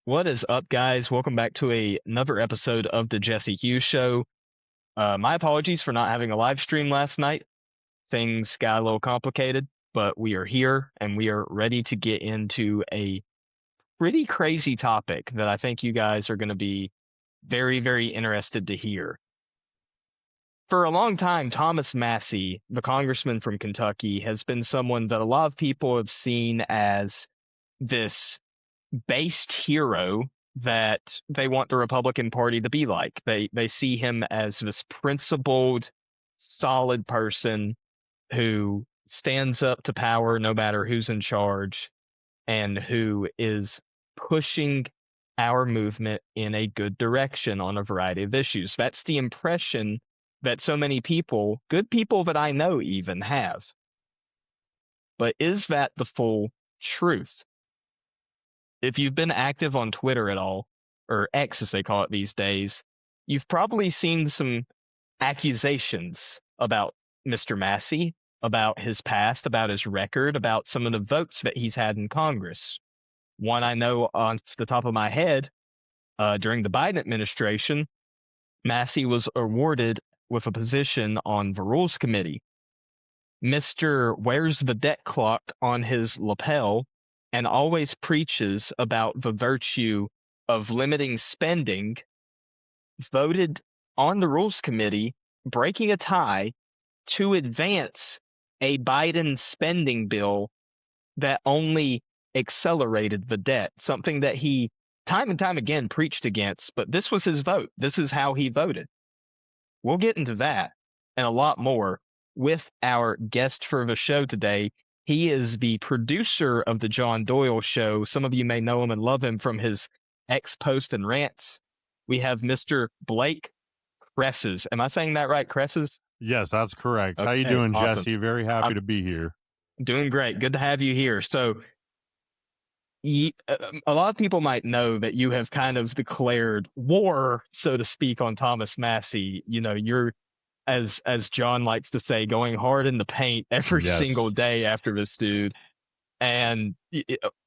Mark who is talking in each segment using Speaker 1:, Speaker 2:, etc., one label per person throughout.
Speaker 1: What is up, guys? Welcome back to another episode of the Hughes Show. My apologies for not having a live stream last night. Things got a little complicated, but we are here and we are ready to get into a pretty crazy topic that I think you guys are going to be very, very interested to hear. For a long time, Thomas Massie, the congressman from Kentucky, has been someone that a lot of people have seen as this based hero that they want the Republican Party to be like. They see him as this principled, solid person who stands up to power no matter who's in charge and who is pushing our movement in a good direction on a variety of issues. That's the impression that so many people, good people that I know even, have. But is that the full truth? If you've been active on Twitter at all, or X as they call it these days, you've probably seen some accusations about Mr. Massie, about his past, about his record, about some of the votes that he's had in Congress. One I know on the top of my head, during the Biden administration, Massie was awarded with a position on the Rules Committee. Mr. wears the debt clock on his lapel and always preaches about the virtue of limiting spending, voted on the Rules Committee, breaking a tie to advance a Biden spending bill that only accelerated the debt, something that he time and time again preached against, but this was his vote. This is how he voted. We'll get into that and a lot more with our guest for the show today. He is the producer of the John Doyle Show. Some of you may know him and love him from his X posts and rants. We have Mr. Blake Kresses. Am I saying that right, Kresses?
Speaker 2: Yes, that's correct. How you
Speaker 1: Okay,
Speaker 2: doing,
Speaker 1: awesome.
Speaker 2: Jesse? Very happy to be here.
Speaker 1: Doing great. Good to have you here. So a lot of people might know that you have kind of declared war, so to speak, on Thomas Massie. You know, you're, as John likes to say, going hard in the paint every single day after this dude. And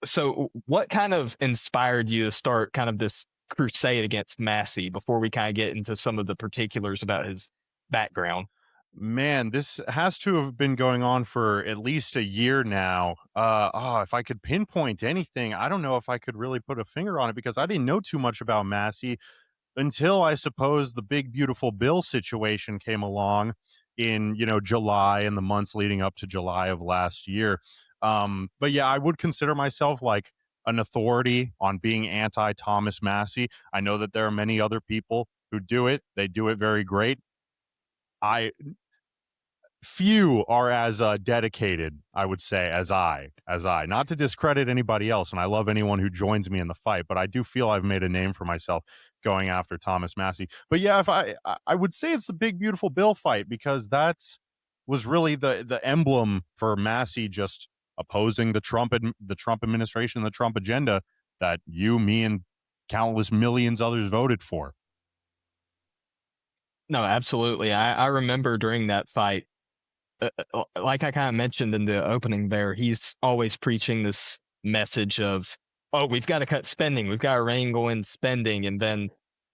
Speaker 1: so what kind of inspired you to start kind of this crusade against Massie before we kind of get into some of the particulars about his background?
Speaker 2: Man, this has to have been going on for at least a year now. If I could pinpoint anything, I don't know if I could really put a finger on it because I didn't know too much about Massie until I suppose the big beautiful bill situation came along in, July and the months leading up to July of last year. But yeah, I would consider myself like an authority on being anti-Thomas Massie. I know that there are many other people who do it. They do it very great. I Few are as dedicated, I would say, as I. Not to discredit anybody else, and I love anyone who joins me in the fight, but I do feel I've made a name for myself going after Thomas Massie. But yeah, if I would say it's the big beautiful bill fight because that was really the emblem for Massie just opposing the Trump administration, the Trump agenda that you, me, and countless millions others voted for.
Speaker 1: No, absolutely. I remember during that fight, like I kind of mentioned in the opening there, he's always preaching this message of, oh, we've got to cut spending. We've got to wrangle in spending. And then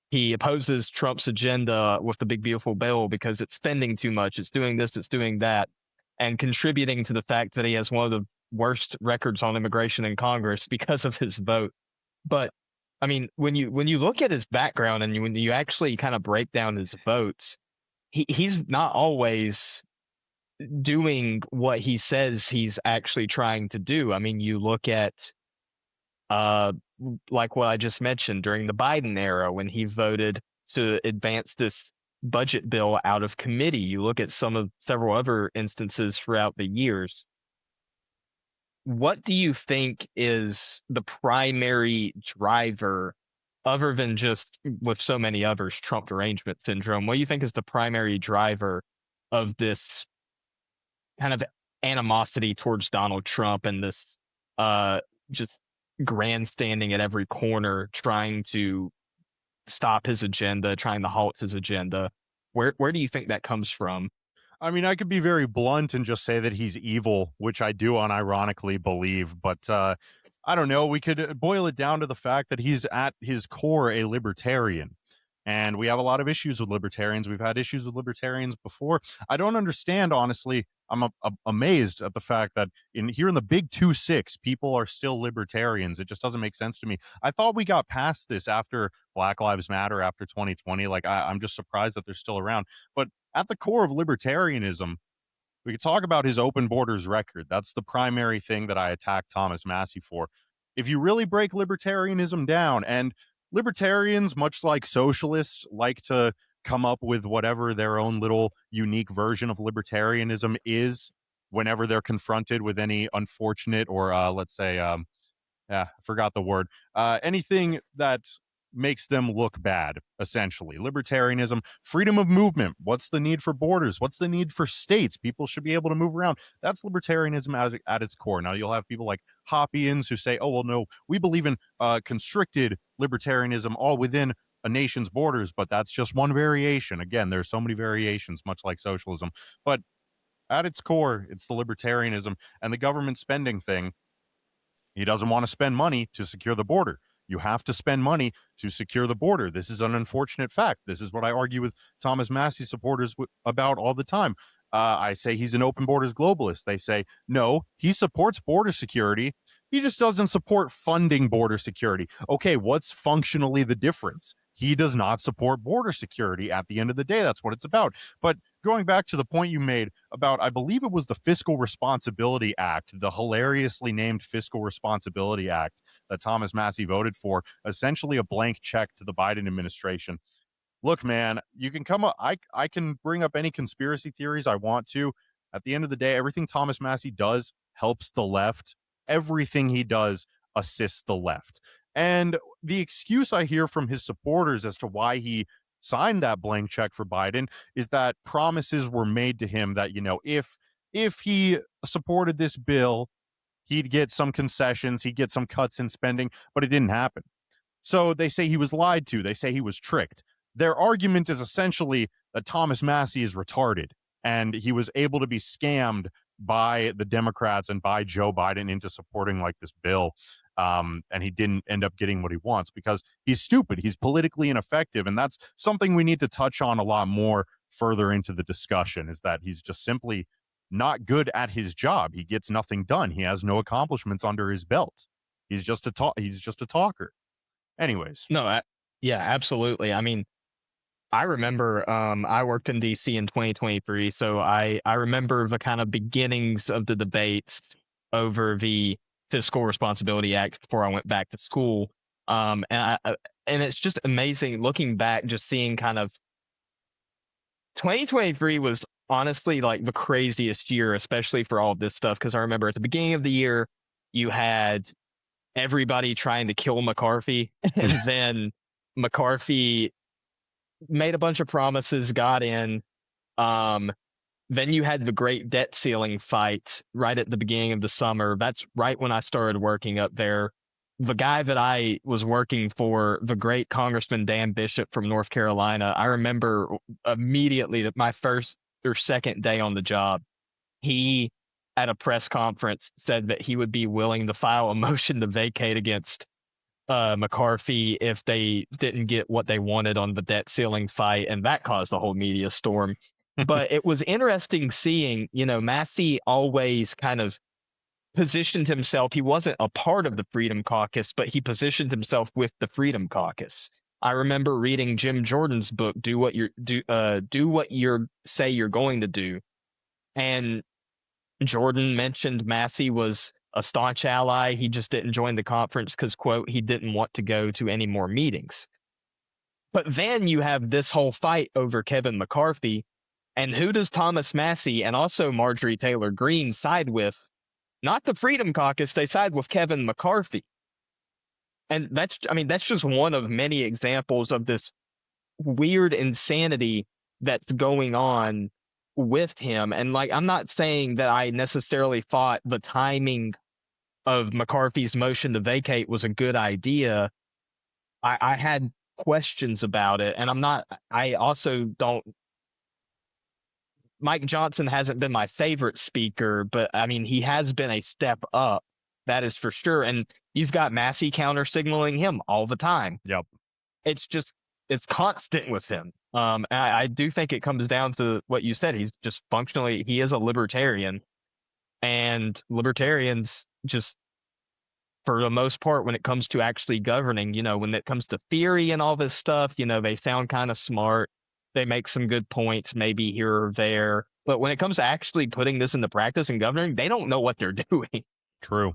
Speaker 1: he opposes Trump's agenda with the big, beautiful bill because it's spending too much. It's doing this, it's doing that, and contributing to the fact that he has one of the worst records on immigration in Congress because of his vote. But I mean, when you look at his background and when you actually kind of break down his votes, he's not always doing what he says he's actually trying to do. I mean, you look at like what I just mentioned during the Biden era when he voted to advance this budget bill out of committee. You look at several other instances throughout the years. What do you think is the primary driver, other than just with so many others, Trump derangement syndrome? What do you think is the primary driver of this kind of animosity towards Donald Trump and this just grandstanding at every corner, trying to stop his agenda, trying to halt his agenda? Where do you think that comes from?
Speaker 2: I mean, I could be very blunt and just say that he's evil, which I do unironically believe, but I don't know, we could boil it down to the fact that he's at his core a libertarian. And we have a lot of issues with libertarians. We've had issues with libertarians before. I don't understand, honestly. I'm amazed at the fact that here in the big 2-6, people are still libertarians. It just doesn't make sense to me. I thought we got past this after Black Lives Matter, after 2020. Like, I'm just surprised that they're still around. But at the core of libertarianism, we could talk about his open borders record. That's the primary thing that I attacked Thomas Massie for. If you really break libertarianism down, and libertarians, much like socialists, like to come up with whatever their own little unique version of libertarianism is whenever they're confronted with any unfortunate or, let's say, yeah, I forgot the word. Anything that makes them look bad, essentially. Libertarianism, freedom of movement. What's the need for borders? What's the need for states? People should be able to move around. That's libertarianism at its core. Now, you'll have people like Hoppians who say, oh, well, no, we believe in constricted libertarianism all within a nation's borders, but that's just one variation. Again, there's so many variations, much like socialism. But at its core, it's the libertarianism and the government spending thing. He doesn't want to spend money to secure the border. You have to spend money to secure the border. This is an unfortunate fact. This is what I argue with Thomas Massie supporters about all the time. I say he's an open borders globalist. They say, no, he supports border security. He just doesn't support funding border security. Okay, what's functionally the difference? He does not support border security at the end of the day. That's what it's about. But going back to the point you made about, I believe it was the Fiscal Responsibility Act, the hilariously named Fiscal Responsibility Act that Thomas Massie voted for, essentially a blank check to the Biden administration. Look, man, you can come up, I can bring up any conspiracy theories I want to. At the end of the day, everything Thomas Massie does helps the left. Everything he does assists the left. And the excuse I hear from his supporters as to why he signed that blank check for Biden is that promises were made to him that, if he supported this bill, he'd get some concessions, he'd get some cuts in spending, but it didn't happen. So they say he was lied to. They say he was tricked. Their argument is essentially that Thomas Massie is retarded and he was able to be scammed by the Democrats and by Joe Biden into supporting like this bill. And he didn't end up getting what he wants because he's stupid. He's politically ineffective. And that's something we need to touch on a lot more further into the discussion, is that he's just simply not good at his job. He gets nothing done. He has no accomplishments under his belt. He's just a talker. Anyways.
Speaker 1: No, yeah, absolutely. I mean, I remember I worked in DC in 2023, so I remember the kind of beginnings of the debates over the Fiscal Responsibility Act before I went back to school. And it's just amazing looking back, just seeing kind of 2023 was honestly like the craziest year, especially for all of this stuff. Because I remember at the beginning of the year, you had everybody trying to kill McCarthy, and then McCarthy made a bunch of promises, got in. Then you had the great debt ceiling fight right at the beginning of the summer. That's right when I started working up there. The guy that I was working for, the great Congressman Dan Bishop from North Carolina, I remember immediately that my first or second day on the job, he at a press conference said that he would be willing to file a motion to vacate against McCarthy if they didn't get what they wanted on the debt ceiling fight, and that caused a whole media storm. But it was interesting seeing, Massie always kind of positioned himself. He wasn't a part of the Freedom Caucus, but he positioned himself with the Freedom Caucus. I remember reading Jim Jordan's book, Do What You're Say You're Going to Do, and Jordan mentioned Massie was a staunch ally. He just didn't join the conference because, quote, he didn't want to go to any more meetings. But then you have this whole fight over Kevin McCarthy. And who does Thomas Massie and also Marjorie Taylor Greene side with? Not the Freedom Caucus. They side with Kevin McCarthy. And that's just one of many examples of this weird insanity that's going on with him. And like, I'm not saying that I necessarily thought the timing of McCarthy's motion to vacate was a good idea. I had questions about it, and I also don't. Mike Johnson hasn't been my favorite speaker, but I mean, he has been a step up That is for sure. And you've got Massie counter signaling him all the time.
Speaker 2: Yep.
Speaker 1: It's just, it's constant with him. And I do think it comes down to what you said. He's just functionally, he is a libertarian, and libertarians just, for the most part, when it comes to actually governing, when it comes to theory and all this stuff, they sound kind of smart. They make some good points, maybe here or there. But when it comes to actually putting this into practice and governing, they don't know what they're doing.
Speaker 2: True.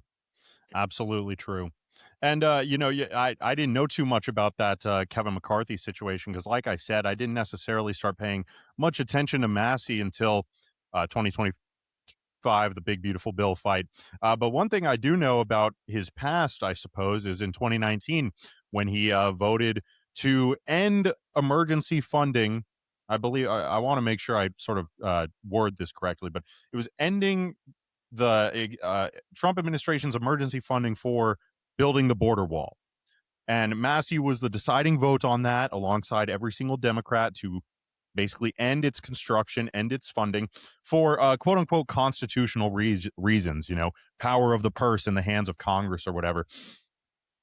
Speaker 2: Absolutely true. And I didn't know too much about that Kevin McCarthy situation because, like I said, I didn't necessarily start paying much attention to Massie until 2025, the big beautiful bill fight. But one thing I do know about his past, I suppose, is in 2019 when he voted to end emergency funding. I believe I want to make sure I sort of word this correctly, but it was ending the Trump administration's emergency funding for building the border wall. And Massie was the deciding vote on that, alongside every single Democrat, to basically end its construction, end its funding for quote unquote constitutional reasons, power of the purse in the hands of Congress or whatever.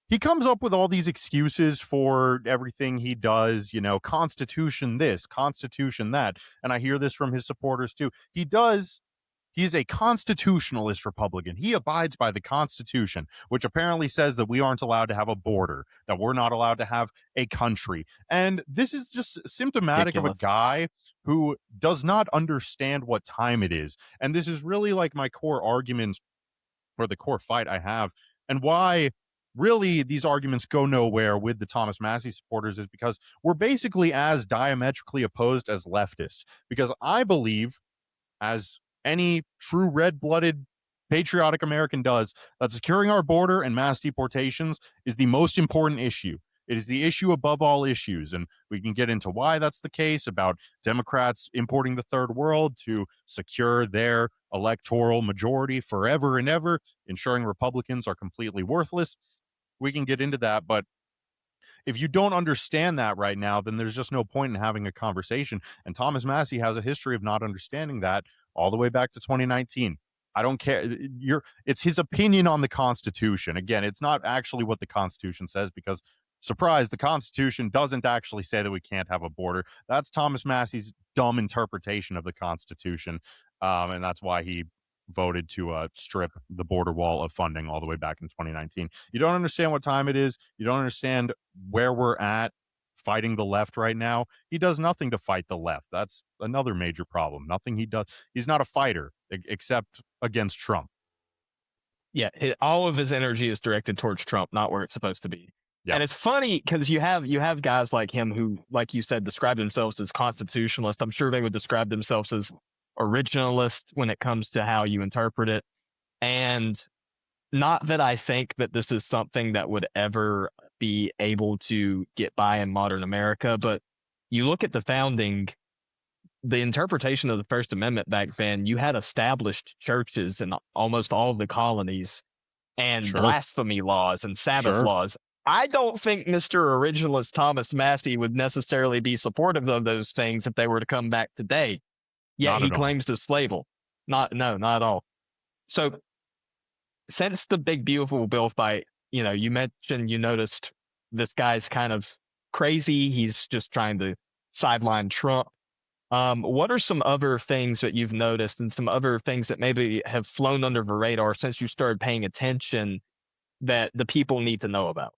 Speaker 2: He comes up with all these excuses for everything he does, Constitution this, Constitution that. And I hear this from his supporters too. He's a constitutionalist Republican. He abides by the Constitution, which apparently says that we aren't allowed to have a border, that we're not allowed to have a country. And this is just symptomatic of a guy who does not understand what time it is. And this is really like my core argument, or the core fight I have, and why really these arguments go nowhere with the Thomas Massie supporters, is because we're basically as diametrically opposed as leftists. Because I believe, as any true red-blooded patriotic American does, that securing our border and mass deportations is the most important issue. It is the issue above all issues, and we can get into why that's the case, about Democrats importing the third world to secure their electoral majority forever and ever, ensuring Republicans are completely worthless. We can get into that, but if you don't understand that right now, then there's just no point in having a conversation. And Thomas Massie has a history of not understanding that all the way back to 2019. I don't care. It's his opinion on the Constitution. Again, it's not actually what the Constitution says, because, surprise, the Constitution doesn't actually say that we can't have a border. That's Thomas Massie's dumb interpretation of the Constitution. And that's why he voted to strip the border wall of funding all the way back in 2019. You don't understand what time it is. You don't understand where we're at fighting the left right now. He does nothing to fight the left. That's another major problem. Nothing he does. He's not a fighter except against Trump.
Speaker 1: Yeah, all of his energy is directed towards Trump, not where it's supposed to be.
Speaker 2: Yeah.
Speaker 1: And it's funny because you have guys like him who, like you said, describe themselves as constitutionalists. I'm sure they would describe themselves as originalist when it comes to how you interpret it. And not that I think that this is something that would ever be able to get by in modern America, but you look at the founding, the interpretation of the First Amendment back then, you had established churches in almost all of the colonies, and blasphemy laws and Sabbath laws. I don't think Mr. Originalist Thomas Massie would necessarily be supportive of those things if they were to come back today. Yet he claims to slavel. Not at all. So since the big beautiful bill fight, you mentioned you noticed this guy's kind of crazy. He's just trying to sideline Trump. What are some other things that you've noticed, and some other things that maybe have flown under the radar since you started paying attention, that the people need to know about?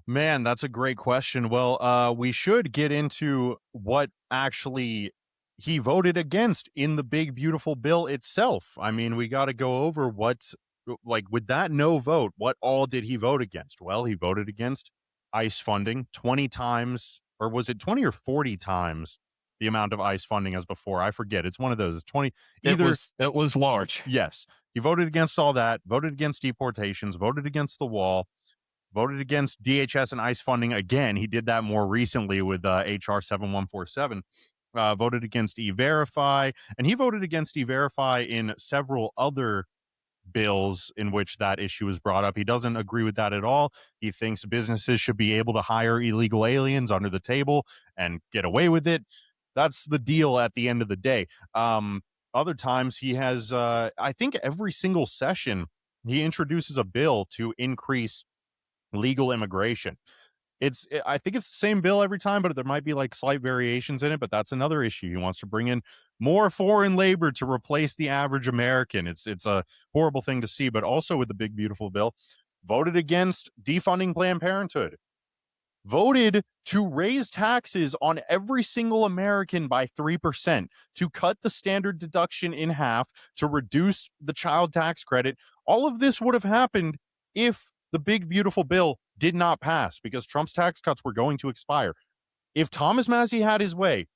Speaker 2: Man, that's a great question. Well, we should get into what actually he voted against in the big beautiful bill itself. I mean, we got to go over with that no vote, what all did he vote against? Well, he voted against ICE funding 20 times, or was it 20 or 40 times the amount of ICE funding as before? I forget. It's one of those. It's 20.
Speaker 1: It was large.
Speaker 2: Yes. He voted against all that, voted against deportations, voted against the wall, voted against DHS and ICE funding. Again, he did that more recently with HR 7147. Voted against E-Verify, and he voted against E-Verify in several other bills in which that issue is brought up. He doesn't agree with that at all. He thinks businesses should be able to hire illegal aliens under the table and get away with it. That's the deal at the end of the day. Other times he has, I think every single session, he introduces a bill to increase legal immigration. I think it's the same bill every time, but there might be like slight variations in it. But that's another issue. He wants to bring in more foreign labor to replace the average American. It's a horrible thing to see. But also with the big beautiful bill, voted against defunding Planned Parenthood, voted to raise taxes on every single American by 3%, to cut the standard deduction in half, to reduce the child tax credit. All of this would have happened if the big beautiful bill did not pass, because Trump's tax cuts were going to expire. If Thomas Massie had his way,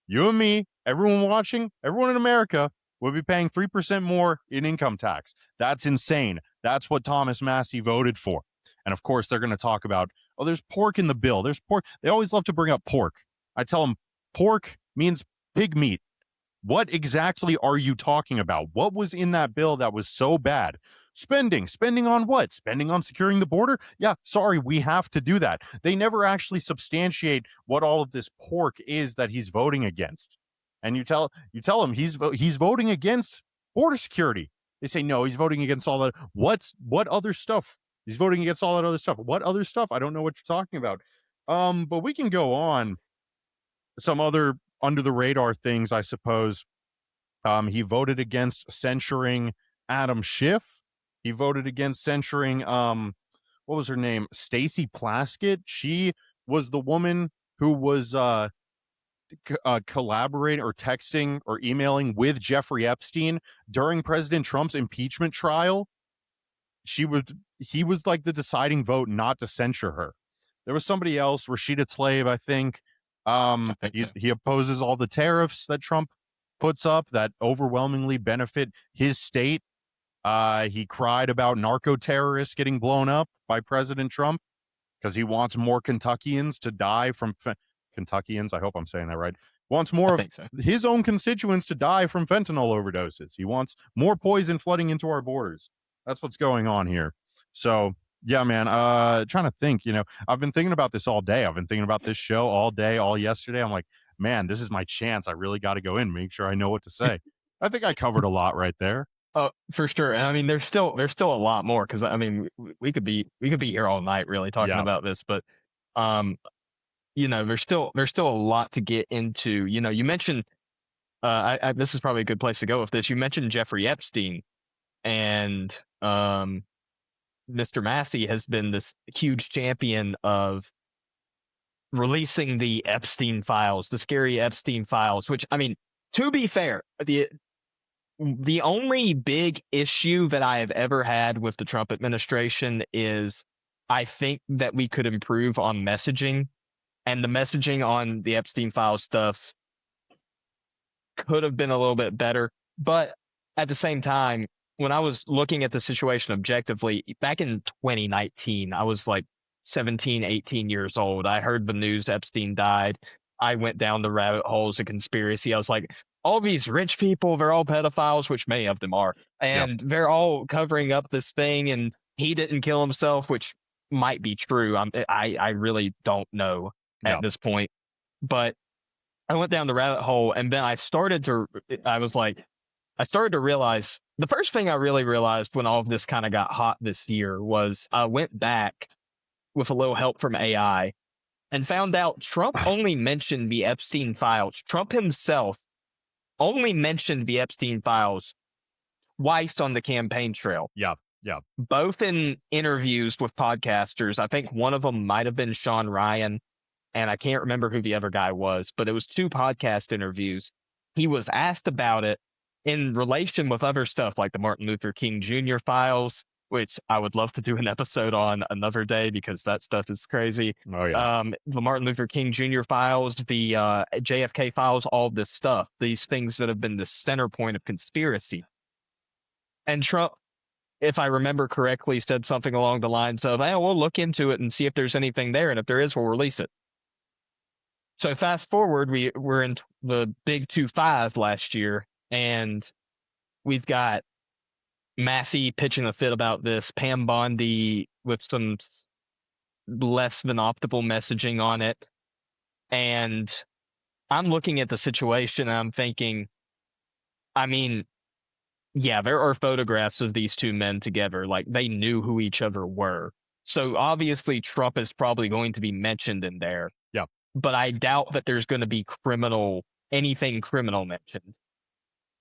Speaker 2: you and me, everyone watching, everyone in America would be paying 3% more in income tax. That's insane. That's what Thomas Massie voted for. And of course, they're going to talk about, oh, there's pork in the bill. There's pork. They always love to bring up pork. I tell them pork means pig meat. What exactly are you talking about? What was in that bill that was so bad? Spending on what? Spending on securing the border? Yeah, sorry, we have to do that. They never actually substantiate what all of this pork is that he's voting against. And you tell him he's voting against border security. They say no, he's voting against all that. What other stuff? He's voting against all that other stuff. What other stuff? I don't know what you're talking about. But we can go on. Some other under the radar things, I suppose. He voted against censuring Adam Schiff. He voted against censuring what was her name? Stacey Plaskett. She was the woman who was collaborating or texting or emailing with Jeffrey Epstein during President Trump's impeachment trial. He was like the deciding vote not to censure her. There was somebody else, Rashida Tlaib, I think. He opposes all the tariffs that Trump puts up that overwhelmingly benefit his state. He cried about narco terrorists getting blown up by President Trump because he wants more Kentuckians to die from Kentuckians. I hope I'm saying that right. Wants more of his own constituents to die from fentanyl overdoses. He wants more poison flooding into our borders. That's what's going on here. So yeah, man. Trying to think. I've been thinking about this all day. I've been thinking about this show all day, all yesterday. I'm like, man, this is my chance. I really got to go in, make sure I know what to say. I think I covered a lot right there.
Speaker 1: Oh, for sure. And I mean, there's still a lot more, because I mean, we could be here all night really talking about this, but there's still a lot to get into. You mentioned this is probably a good place to go with this. You mentioned Jeffrey Epstein, and Mr. Massie has been this huge champion of releasing the Epstein files, the scary Epstein files, which, I mean, to be fair, the only big issue that I have ever had with the Trump administration is I think that we could improve on messaging, and the messaging on the Epstein file stuff could have been a little bit better. But at the same time, when I was looking at the situation objectively, back in 2019, I was like 17, 18 years old. I heard the news Epstein died. I went down the rabbit holes of conspiracy. I was like, all these rich people, they're all pedophiles, which many of them are. And they're all covering up this thing, and he didn't kill himself, which might be true. I really don't know at this point. But I went down the rabbit hole, and then I started to realize, the first thing I really realized when all of this kind of got hot this year was I went back with a little help from AI and found out Trump only mentioned the Epstein files. Trump himself only mentioned the Epstein files twice on the campaign trail.
Speaker 2: Yeah.
Speaker 1: Both in interviews with podcasters. I think one of them might have been Sean Ryan, and I can't remember who the other guy was, but it was 2 podcast interviews. He was asked about it in relation with other stuff like the Martin Luther King Jr. files, which I would love to do an episode on another day because that stuff is crazy.
Speaker 2: Oh, yeah.
Speaker 1: The Martin Luther King Jr. files, the JFK files, all this stuff, these things that have been the center point of conspiracy. And Trump, if I remember correctly, said something along the lines of, hey, we'll look into it and see if there's anything there, and if there is, we'll release it. So fast forward, we're in the big 2-5 last year, and we've got Massie pitching a fit about this, Pam Bondi with some less than optimal messaging on it. And I'm looking at the situation and I'm thinking, I mean, Yeah, there are photographs of these two men together. Like they knew who each other were. So obviously Trump is probably going to be mentioned in there,
Speaker 2: Yeah.
Speaker 1: but I doubt that there's going to be anything criminal mentioned.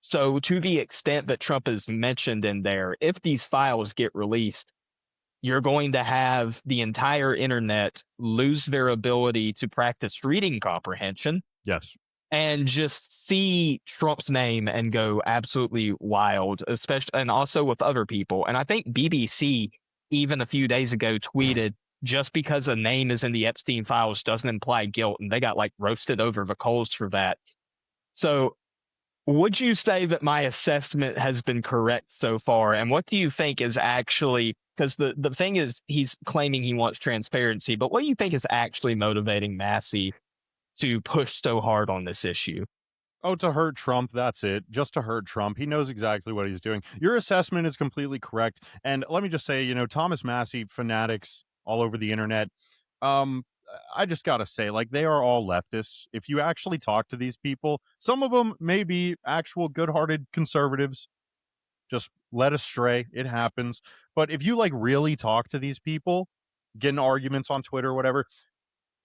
Speaker 1: So to the extent that Trump is mentioned in there, if these files get released, you're going to have the entire internet lose their ability to practice reading comprehension
Speaker 2: Yes.
Speaker 1: and just see Trump's name and go absolutely wild, especially and also with other people. And I think BBC even a few days ago tweeted just because a name is in the Epstein files doesn't imply guilt, and they got like roasted over the coals for that. So would you say that my assessment has been correct so far? And what do you think is actually, because the thing is, he's claiming he wants transparency, but what do you think is actually motivating Massie to push so hard on this issue?
Speaker 2: Oh, to hurt Trump, that's it. Just to hurt Trump. He knows exactly what he's doing. Your assessment is completely correct. And let me just say, Thomas Massie fanatics all over the internet. Um, I just gotta say, like, they are all leftists. If you actually talk to these people, some of them may be actual good-hearted conservatives, just led astray. It happens. But if you like really talk to these people, get in arguments on Twitter or whatever,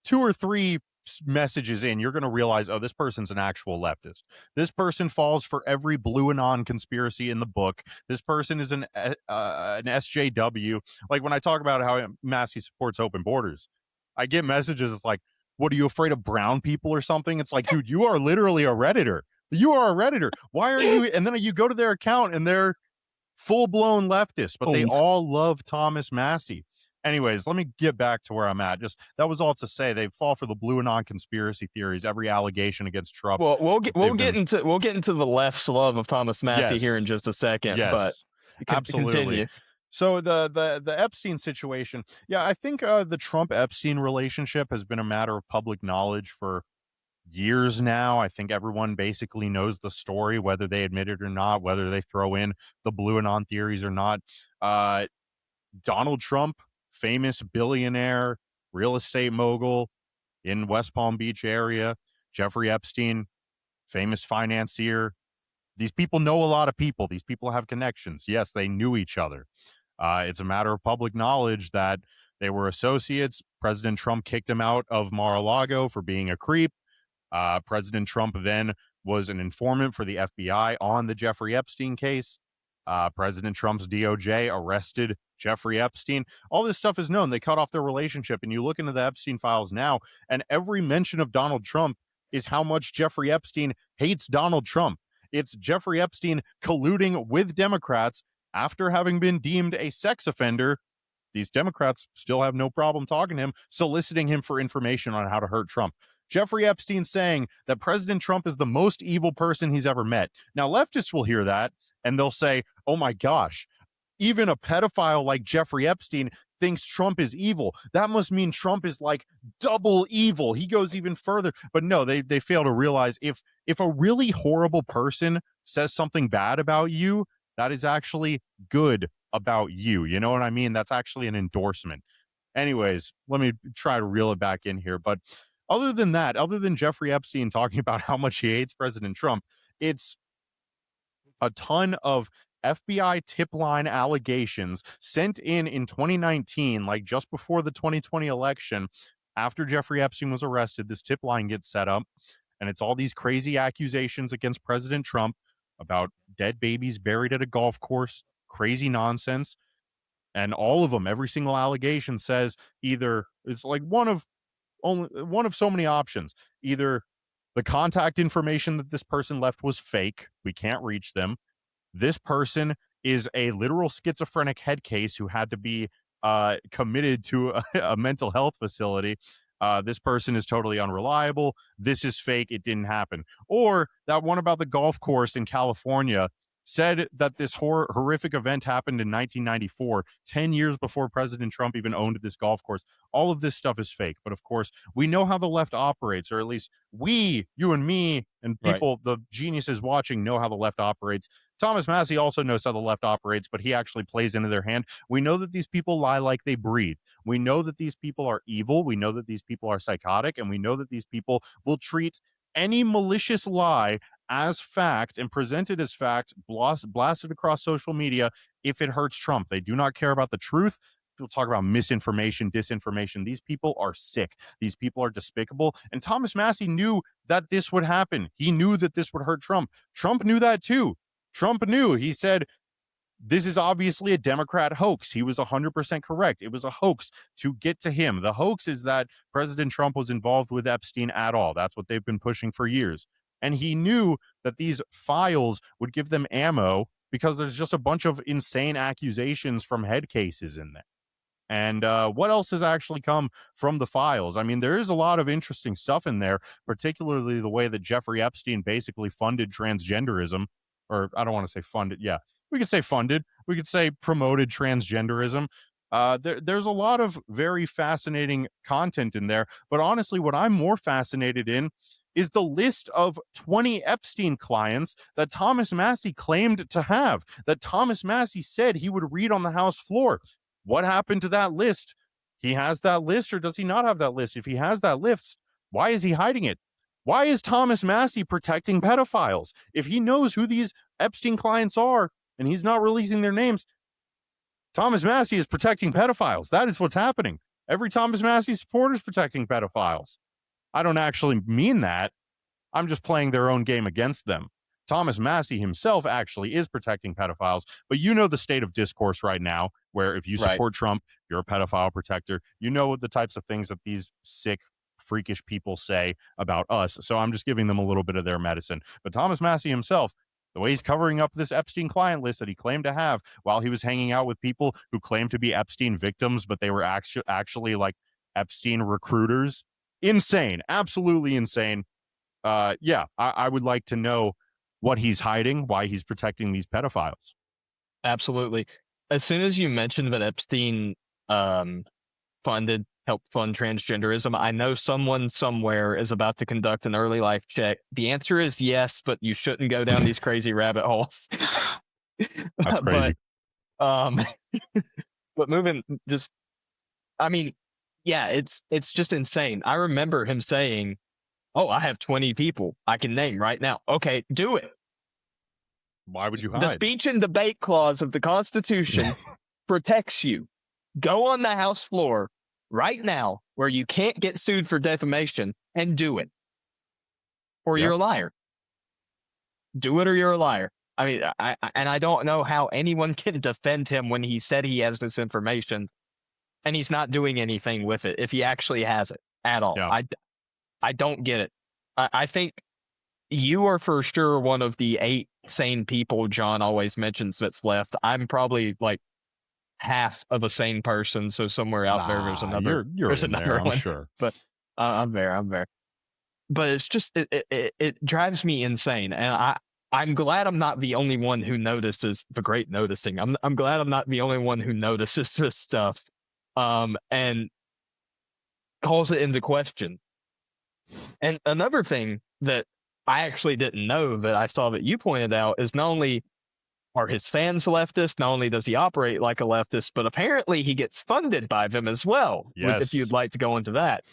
Speaker 2: two or three messages in, you're going to realize, oh, this person's an actual leftist. This person falls for every blue anon conspiracy in the book. This person is an SJW. Like when I talk about how Massie supports open borders, I get messages. It's like, what are you afraid of brown people or something? It's like, dude, you are literally a Redditor. You are a Redditor. Why aren't you? And then you go to their account and they're full-blown leftists, but they
Speaker 1: Oh,
Speaker 2: all love Thomas Massie. Anyways, let me get back to where I'm at. Just that was all to say they fall for the blue anon conspiracy theories. Every allegation against Trump,
Speaker 1: well, we'll get we'll
Speaker 2: they've
Speaker 1: get
Speaker 2: been
Speaker 1: into we'll get into the left's love of Thomas Massie here in
Speaker 2: yes,
Speaker 1: just a second, but
Speaker 2: yes, absolutely.
Speaker 1: continue.
Speaker 2: So the Epstein situation, yeah, I think the Trump Epstein relationship has been a matter of public knowledge for years now. I think everyone basically knows the story, whether they admit it or not, whether they throw in the blue anon theories or not. Donald Trump, famous billionaire, real estate mogul in West Palm Beach area. Jeffrey Epstein, famous financier. These people know a lot of people. These people have connections. Yes, they knew each other. It's a matter of public knowledge that they were associates. President Trump kicked him out of Mar-a-Lago for being a creep. President Trump then was an informant for the FBI on the Jeffrey Epstein case. President Trump's DOJ arrested Jeffrey Epstein. All this stuff is known. They cut off their relationship. And you look into the Epstein files now, and every mention of Donald Trump is how much Jeffrey Epstein hates Donald Trump. It's Jeffrey Epstein colluding with Democrats after having been deemed a sex offender. These Democrats still have no problem talking to him, soliciting him for information on how to hurt Trump. Jeffrey Epstein saying that President Trump is the most evil person he's ever met. Now, leftists will hear that and they'll say, oh my gosh, even a pedophile like Jeffrey Epstein thinks Trump is evil. That must mean Trump is like double evil. He goes even further. But no, they fail to realize if a really horrible person says something bad about you, that is actually good about you. You know what I mean? That's actually an endorsement. Anyways, let me try to reel it back in here. But other than that, other than Jeffrey Epstein talking about how much he hates President Trump, it's a ton of FBI tip line allegations sent in 2019, like just before the 2020 election. After Jeffrey Epstein was arrested, this tip line gets set up, and it's all these crazy accusations against President Trump about dead babies buried at a golf course, crazy nonsense. And all of them, every single allegation says either it's like one of so many options. Either the contact information that this person left was fake, we can't reach them. This person is a literal schizophrenic head case who had to be committed to a mental health facility. This person is totally unreliable. This is fake. It didn't happen. Or that one about the golf course in California said that this horrific event happened in 1994, 10 years before President Trump even owned this golf course. All of this stuff is fake. But of course, we know how the left operates, or at least we, you and me, and
Speaker 1: Right.
Speaker 2: people, the geniuses watching, know how the left operates. Thomas Massie also knows how the left operates, but he actually plays into their hand. We know that these people lie like they breathe. We know that these people are evil. We know that these people are psychotic, and we know that these people will treat any malicious lie as fact and presented as fact, blasted across social media if it hurts Trump. They do not care about the truth. People talk about misinformation, disinformation. These people are sick. These people are despicable. And Thomas Massie knew that this would happen. He knew that this would hurt Trump. Trump knew that too. Trump knew. He said, this is obviously a Democrat hoax. He was 100% correct. It was a hoax to get to him. The hoax is that President Trump was involved with Epstein at all. That's what they've been pushing for years. And he knew that these files would give them ammo because there's just a bunch of insane accusations from head cases in there. And what else has actually come from the files? I mean, there is a lot of interesting stuff in there, particularly the way that Jeffrey Epstein basically funded transgenderism. Or I don't want to say funded. Yeah, we could say funded. We could say promoted transgenderism. There's a lot of very fascinating content in there. But honestly, what I'm more fascinated in is the list of 20 Epstein clients that Thomas Massie claimed to have, that Thomas Massie said he would read on the House floor. What happened to that list? He has that list, or does he not have that list? If he has that list, why is he hiding it? Why is Thomas Massie protecting pedophiles? If he knows who these Epstein clients are and he's not releasing their names, Thomas Massie is protecting pedophiles. That is what's happening. Every Thomas Massie supporter is protecting pedophiles. I don't actually mean that. I'm just playing their own game against them. Thomas Massie himself actually is protecting pedophiles, but you know the state of discourse right now, where if you support Trump, you're a pedophile protector. You know the types of things that these sick, freakish people say about us. So I'm just giving them a little bit of their medicine. But Thomas Massie himself, the way he's covering up this Epstein client list that he claimed to have while he was hanging out with people who claimed to be Epstein victims, but they were actually like Epstein recruiters. Insane. Absolutely insane. I would like to know what he's hiding, why he's protecting these pedophiles.
Speaker 1: Absolutely. As soon as you mentioned that Epstein helped fund transgenderism, I know someone somewhere is about to conduct an early life check. The answer is yes, but you shouldn't go down these crazy rabbit holes.
Speaker 2: That's crazy.
Speaker 1: But moving, it's just insane. I remember him saying, "Oh, I have 20 people I can name right now." Okay, do it.
Speaker 2: Why would you hide?
Speaker 1: The speech and debate clause of the Constitution protects you. Go on the House floor right now where you can't get sued for defamation and do it. Or you're a liar. Do it or you're a liar. I mean, I don't know how anyone can defend him when he said he has this information and he's not doing anything with it if he actually has it at all.
Speaker 2: Yeah.
Speaker 1: I don't get it. I think you are for sure one of the 8 sane people John always mentions that's left. I'm probably like half of a sane person, so somewhere out there there's another.
Speaker 2: There's another one. I'm sure,
Speaker 1: but I'm there. But it's just it drives me insane, and I'm glad I'm not the only one who notices the great noticing. I'm glad I'm not the only one who notices this stuff, and calls it into question. And another thing that I actually didn't know that I saw that you pointed out is not only are his fans leftist, not only does he operate like a leftist, but apparently he gets funded by them as well.
Speaker 2: Yes.
Speaker 1: If you'd like to go into that.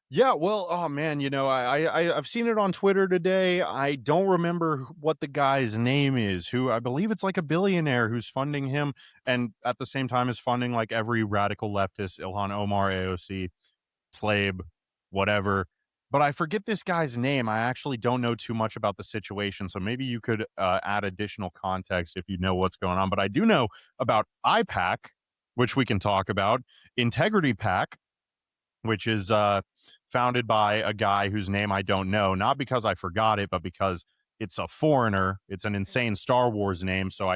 Speaker 2: Yeah, well, oh man, I've seen it on Twitter today. I don't remember what the guy's name is, who I believe it's like a billionaire who's funding him and at the same time is funding like every radical leftist, Ilhan Omar, AOC, Tlaib, whatever. But I forget this guy's name. I actually don't know too much about the situation, so maybe you could add additional context if you know what's going on. But I do know about IPAC, which we can talk about, Integrity PAC, which is founded by a guy whose name I don't know, not because I forgot it, but because it's a foreigner. It's an insane Star Wars name, so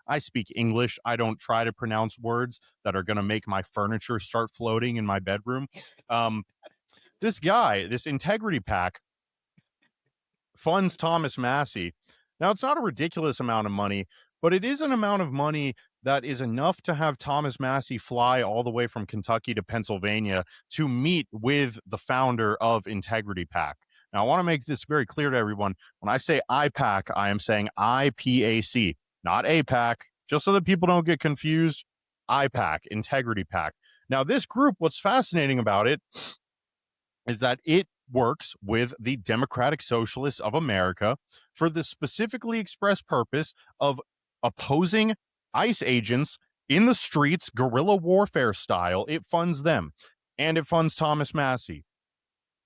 Speaker 2: I speak English. I don't try to pronounce words that are going to make my furniture start floating in my bedroom. This guy, this Integrity PAC, funds Thomas Massie. Now, it's not a ridiculous amount of money, but it is an amount of money that is enough to have Thomas Massie fly all the way from Kentucky to Pennsylvania to meet with the founder of Integrity PAC. Now, I want to make this very clear to everyone. When I say IPAC, I am saying IPAC, not APAC, just so that people don't get confused. IPAC, Integrity PAC. Now, this group, what's fascinating about it is that it works with the Democratic Socialists of America for the specifically express purpose of opposing ICE agents in the streets, guerrilla warfare style. It funds them, and it funds Thomas Massie.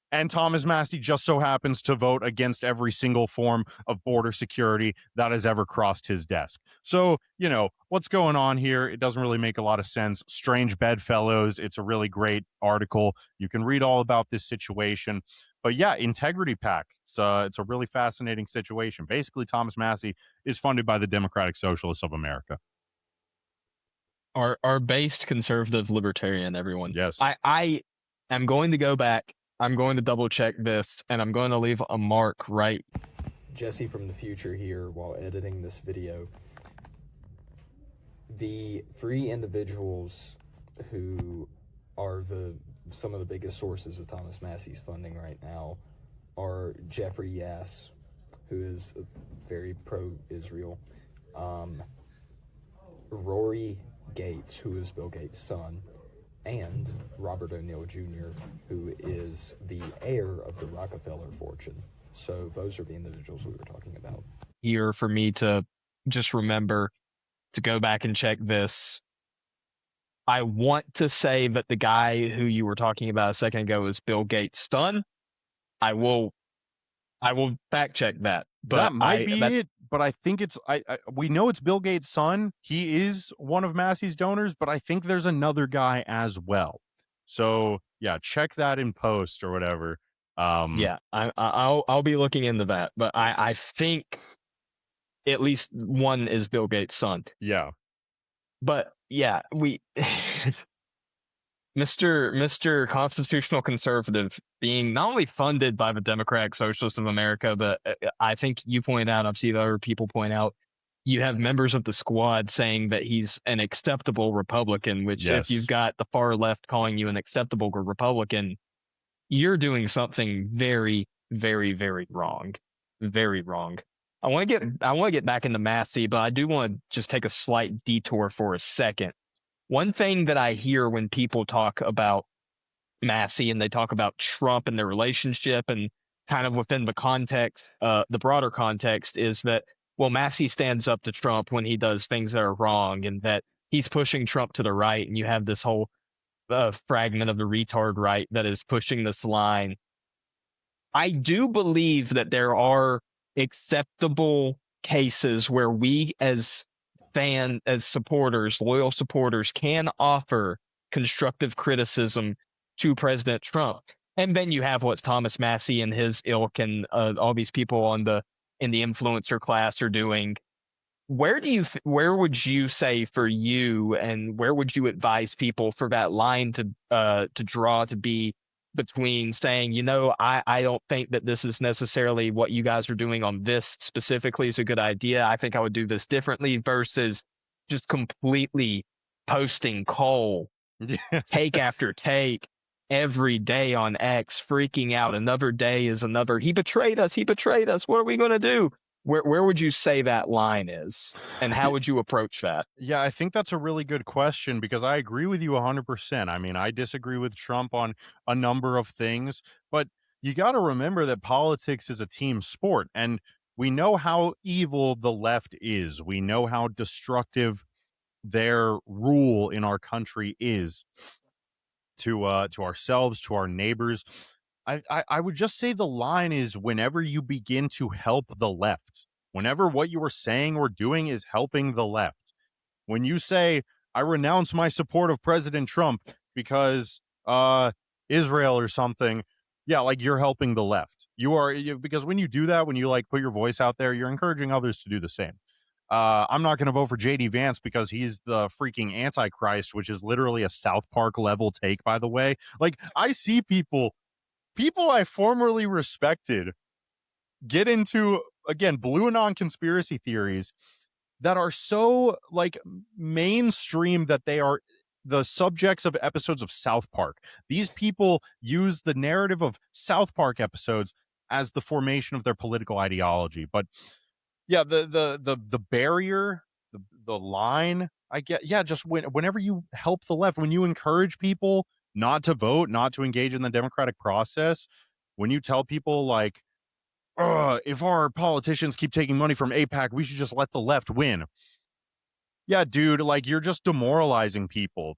Speaker 2: And Thomas Massie just so happens to vote against every single form of border security that has ever crossed his desk. So, what's going on here? It doesn't really make a lot of sense. Strange Bedfellows. It's a really great article. You can read all about this situation. But yeah, Integrity PAC. It's a really fascinating situation. Basically, Thomas Massie is funded by the Democratic Socialists of America.
Speaker 1: Our based conservative libertarian, everyone.
Speaker 2: Yes.
Speaker 1: I am going to go back. I'm going to double check this, and I'm going to leave a mark right.
Speaker 3: Jesse from the future here while editing this video. The three individuals who are some of the biggest sources of Thomas Massie's funding right now are Jeffrey Yass, who is very pro-Israel, Rory Gates, who is Bill Gates' son, and Robert O'Neill Jr., who is the heir of the Rockefeller fortune. So those are the individuals we were talking about.
Speaker 1: Here for me to just remember to go back and check this. I want to say that the guy who you were talking about a second ago is Bill Gates' son. I will fact check that. But
Speaker 2: that might be it, but I think it's we know it's Bill Gates' son. He is one of Massie's donors, but I think there's another guy as well. So yeah, check that in post or whatever.
Speaker 1: Yeah, I'll be looking into that, but I think at least one is Bill Gates' son.
Speaker 2: Yeah.
Speaker 1: But yeah, Mr. Constitutional Conservative being not only funded by the Democratic Socialists of America, but I think you point out, I've seen other people point out, you have members of the squad saying that he's an acceptable Republican, which
Speaker 2: Yes.
Speaker 1: If you've got the far left calling you an acceptable Republican, you're doing something very, very, very wrong. Very wrong. I want to get back into Massie, but I do want to just take a slight detour for a second. One thing that I hear when people talk about Massie and they talk about Trump and their relationship and kind of within the context, the broader context is that, well, Massie stands up to Trump when he does things that are wrong and that he's pushing Trump to the right. And you have this whole fragment of the retard right that is pushing this line. I do believe that there are acceptable cases where we as supporters, loyal supporters, can offer constructive criticism to President Trump. And then you have what Thomas Massie and his ilk and all these people in the influencer class are doing. Where would you say for you, and where would you advise people for that line to draw to be between saying, I don't think that this is necessarily what you guys are doing on this specifically is a good idea. I think I would do this differently versus just completely posting coal, take after take every day on X, freaking out. Another day is another. He betrayed us. What are we going to do? Where would you say that line is, and how would you approach that?
Speaker 2: Yeah, I think that's a really good question because I agree with you 100%. I mean, I disagree with Trump on a number of things, but you got to remember that politics is a team sport, and we know how evil the left is. We know how destructive their rule in our country is to ourselves, to our neighbors. I would just say the line is whenever you begin to help the left, whenever what you are saying or doing is helping the left. When you say, I renounce my support of President Trump because Israel or something, yeah, like you're helping the left. Because when you do that, when you like put your voice out there, you're encouraging others to do the same. I'm not going to vote for JD Vance because he's the freaking Antichrist, which is literally a South Park level take, by the way. Like, I see people I formerly respected get into, again, blue anon conspiracy theories that are so like mainstream that they are the subjects of episodes of South Park. These people use the narrative of South Park episodes as the formation of their political ideology. But yeah, the barrier, the line, I get, yeah, just whenever you help the left, when you encourage people not to vote, not to engage in the democratic process, when you tell people like, if our politicians keep taking money from AIPAC, we should just let the left win. Yeah, dude, like you're just demoralizing people.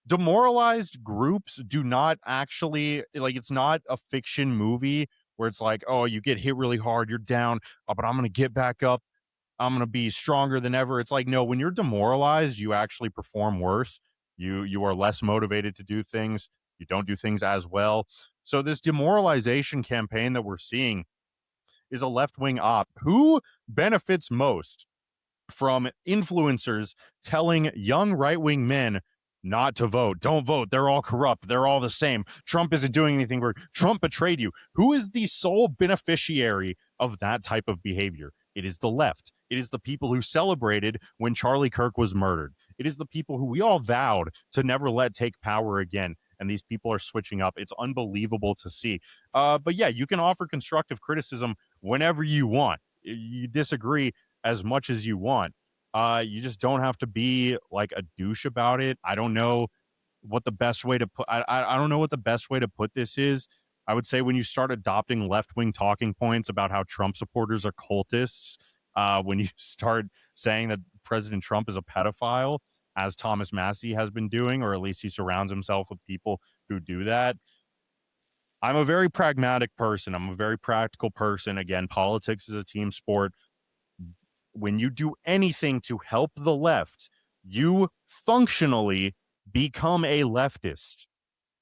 Speaker 2: Demoralized groups do not actually, like, it's not a fiction movie where it's like, oh, you get hit really hard, you're down, but I'm going to get back up. I'm going to be stronger than ever. It's like, no, when you're demoralized, you actually perform worse. You are less motivated to do things. You don't do things as well. So this demoralization campaign that we're seeing is a left-wing op. Who benefits most from influencers telling young right-wing men not to vote? Don't vote. They're all corrupt. They're all the same. Trump isn't doing anything wrong. Trump betrayed you. Who is the sole beneficiary of that type of behavior? It is the left. It is the people who celebrated when Charlie Kirk was murdered. It is the people who we all vowed to never let take power again. And these people are switching up. It's unbelievable to see. But yeah, you can offer constructive criticism whenever you want. You disagree as much as you want. You just don't have to be like a douche about it. I don't know what the best way to put. I don't know what the best way to put this is. I would say when you start adopting left-wing talking points about how Trump supporters are cultists, when you start saying that President Trump is a pedophile, as Thomas Massie has been doing, or at least he surrounds himself with people who do that. I'm a very pragmatic person. I'm a very practical person. Again, politics is a team sport. When you do anything to help the left, you functionally become a leftist.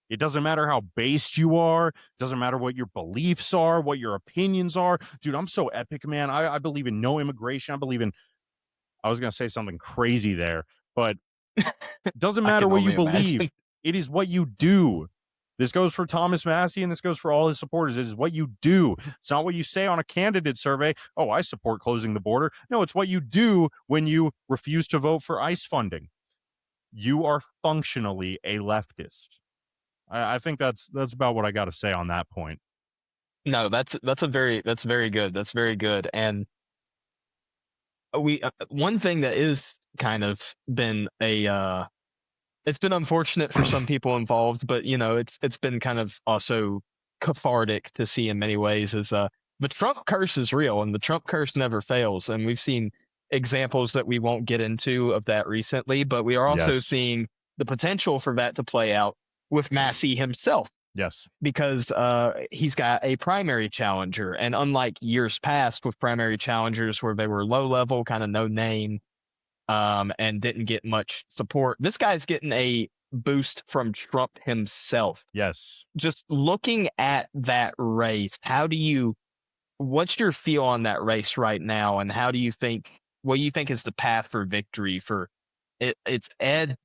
Speaker 2: It doesn't matter how based you are. It doesn't matter what your beliefs are, what your opinions are. Dude, I'm so epic, man. I believe in no immigration. I was going to say something crazy there, but it doesn't
Speaker 1: I
Speaker 2: matter
Speaker 1: can
Speaker 2: what you
Speaker 1: only
Speaker 2: believe.
Speaker 1: imagine.
Speaker 2: It is what you do. This goes for Thomas Massie and this goes for all his supporters. It is what you do. It's not what you say on a candidate survey. Oh, I support closing the border. No, it's what you do when you refuse to vote for ICE funding. You are functionally a leftist. I think that's about what I got to say on that point.
Speaker 1: No, that's very good. That's very good. And we one thing that is kind of been it's been unfortunate for some people involved, but it's been kind of also cathartic to see in many ways is the Trump curse is real and the Trump curse never fails. And we've seen examples that we won't get into of that recently, but we are also
Speaker 2: Yes.
Speaker 1: seeing the potential for that to play out with Massie himself.
Speaker 2: Yes.
Speaker 1: Because he's got a primary challenger. And unlike years past with primary challengers where they were low level, kind of no name, and didn't get much support, this guy's getting a boost from Trump himself.
Speaker 2: Yes.
Speaker 1: Just looking at that race, what's your feel on that race right now? And what do you think is the path for victory for it? It's Ed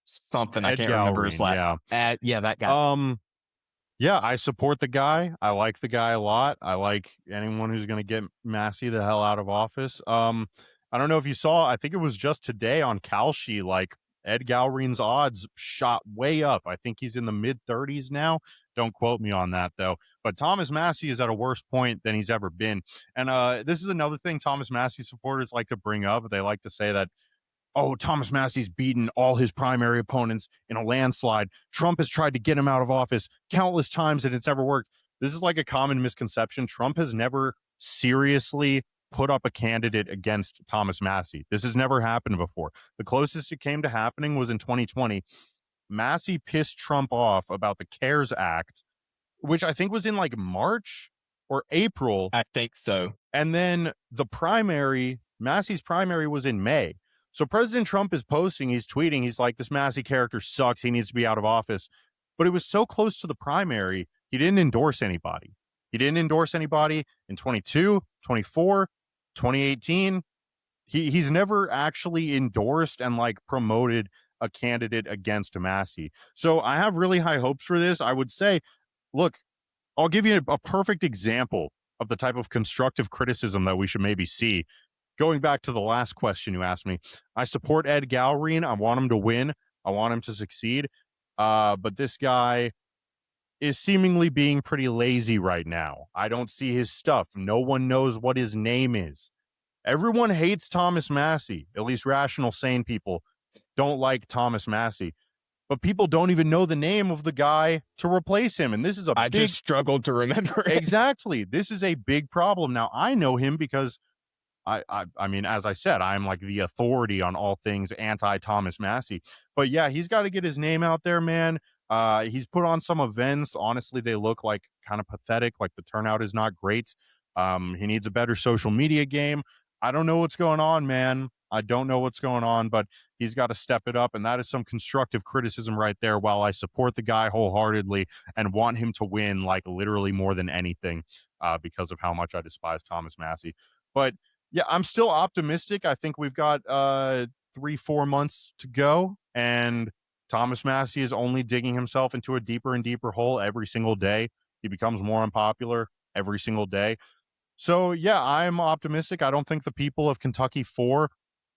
Speaker 1: something. I can't remember his last. Yeah, that guy.
Speaker 2: Yeah, I support the guy. I like the guy a lot. I like anyone who's going to get Massie the hell out of office. I don't know if you saw, I think it was just today on Kalshi, like Ed Galrin's odds shot way up. I think he's in the mid 30s now. Don't quote me on that though. But Thomas Massie is at a worse point than he's ever been. And this is another thing Thomas Massie supporters like to bring up. They like to say that, oh, Thomas Massie's beaten all his primary opponents in a landslide. Trump has tried to get him out of office countless times and it's never worked. This is like a common misconception. Trump has never seriously put up a candidate against Thomas Massie. This has never happened before. The closest it came to happening was in 2020. Massie pissed Trump off about the CARES Act, which I think was in like March or April.
Speaker 1: I think so.
Speaker 2: And then Massie's primary was in May. So President Trump is posting, he's tweeting, he's like, this Massie character sucks. He needs to be out of office. But it was so close to the primary, he didn't endorse anybody. He didn't endorse anybody in 22, 24, 2018. He's never actually endorsed and like promoted a candidate against Massie. So I have really high hopes for this. I would say, look, I'll give you a perfect example of the type of constructive criticism that we should maybe see. Going back to the last question you asked me, I support Ed Galrin. I want him to win. I want him to succeed. But this guy is seemingly being pretty lazy right now. I don't see his stuff. No one knows what his name is. Everyone hates Thomas Massie. At least rational, sane people don't like Thomas Massie. but people don't even know the name of the guy to replace him. And this is a
Speaker 1: I
Speaker 2: big
Speaker 1: just struggled to remember it.
Speaker 2: exactly. This is a big problem. Now I know him because I mean, as I said, I'm like the authority on all things anti-Thomas Massie. But yeah, he's got to get his name out there, man. He's put on some events. Honestly, they look like kind of pathetic. Like the turnout is not great. He needs a better social media game. I don't know what's going on, man. I don't know what's going on, but he's got to step it up. And that is some constructive criticism right there. While I support the guy wholeheartedly and want him to win, like literally more than anything, because of how much I despise Thomas Massie. But yeah, I'm still optimistic. I think we've got 3-4 months to go, and Thomas Massie is only digging himself into a deeper and deeper hole every single day. He becomes more unpopular every single day. So yeah, I'm optimistic. I don't think the people of Kentucky 4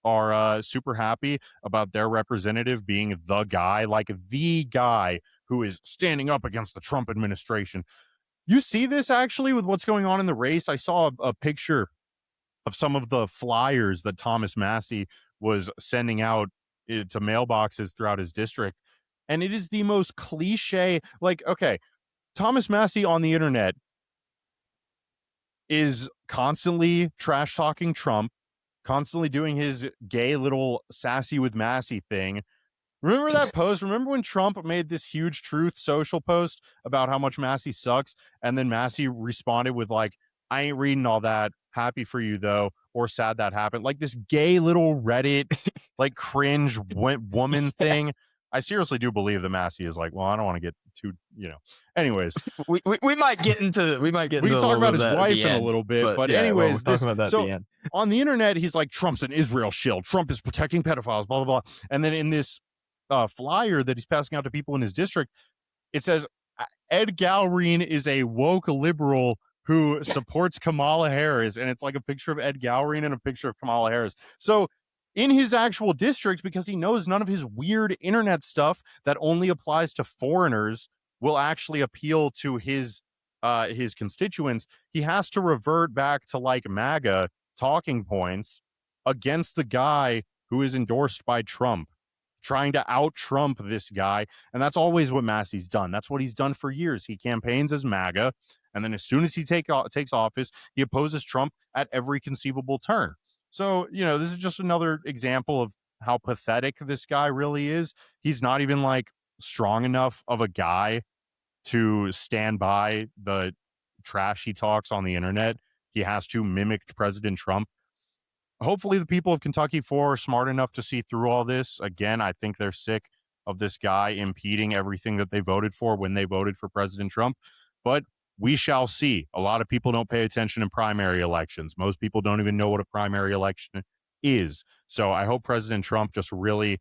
Speaker 2: are super happy about their representative being the guy, like the guy who is standing up against the Trump administration. You see this actually with what's going on in the race. I saw a picture of some of the flyers that Thomas Massie was sending out to mailboxes throughout his district. And it is the most cliche, like, okay, Thomas Massie on the internet is constantly trash talking Trump, constantly doing his gay little sassy with Massie thing. Remember that post? Remember when Trump made this huge Truth Social post about how much Massie sucks? And then Massie responded with like, I ain't reading all that. Happy for you though, or sad that happened. Like this gay little Reddit, like cringe woman thing. I seriously do believe that Massie is like, well, I don't want to get too, anyways.
Speaker 1: We might get into
Speaker 2: We can talk about his wife in a little bit, but
Speaker 1: yeah,
Speaker 2: anyways,
Speaker 1: we'll talk about that at the end.
Speaker 2: On the internet, he's like, Trump's an Israel shield. Trump is protecting pedophiles, blah, blah, blah. And then in this flyer that he's passing out to people in his district, it says Ed Galreen is a woke liberal who supports Kamala Harris, and it's like a picture of Ed Galreen and a picture of Kamala Harris. So in his actual district, because he knows none of his weird internet stuff that only applies to foreigners will actually appeal to his constituents, he has to revert back to like MAGA talking points against the guy who is endorsed by Trump, trying to out-Trump this guy. And that's always what Massie's done. That's what he's done for years. He campaigns as MAGA, and then as soon as he takes office, he opposes Trump at every conceivable turn. So, this is just another example of how pathetic this guy really is. He's not even like strong enough of a guy to stand by the trash he talks on the internet. He has to mimic President Trump. Hopefully the people of Kentucky 4 are smart enough to see through all this. Again, I think they're sick of this guy impeding everything that they voted for when they voted for President Trump. But we shall see. A lot of people don't pay attention in primary elections. Most people don't even know what a primary election is. So I hope President Trump just really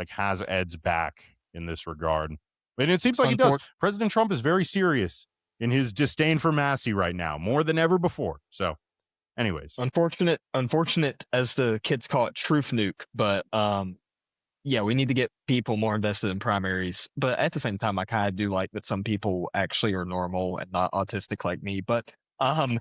Speaker 2: has Ed's back in this regard. And it seems like he does. President Trump is very serious in his disdain for Massie right now, more than ever before. So anyways,
Speaker 1: unfortunate as the kids call it, truth nuke. But yeah, we need to get people more invested in primaries. But at the same time, I kind of do like that some people actually are normal and not autistic like me. But I'm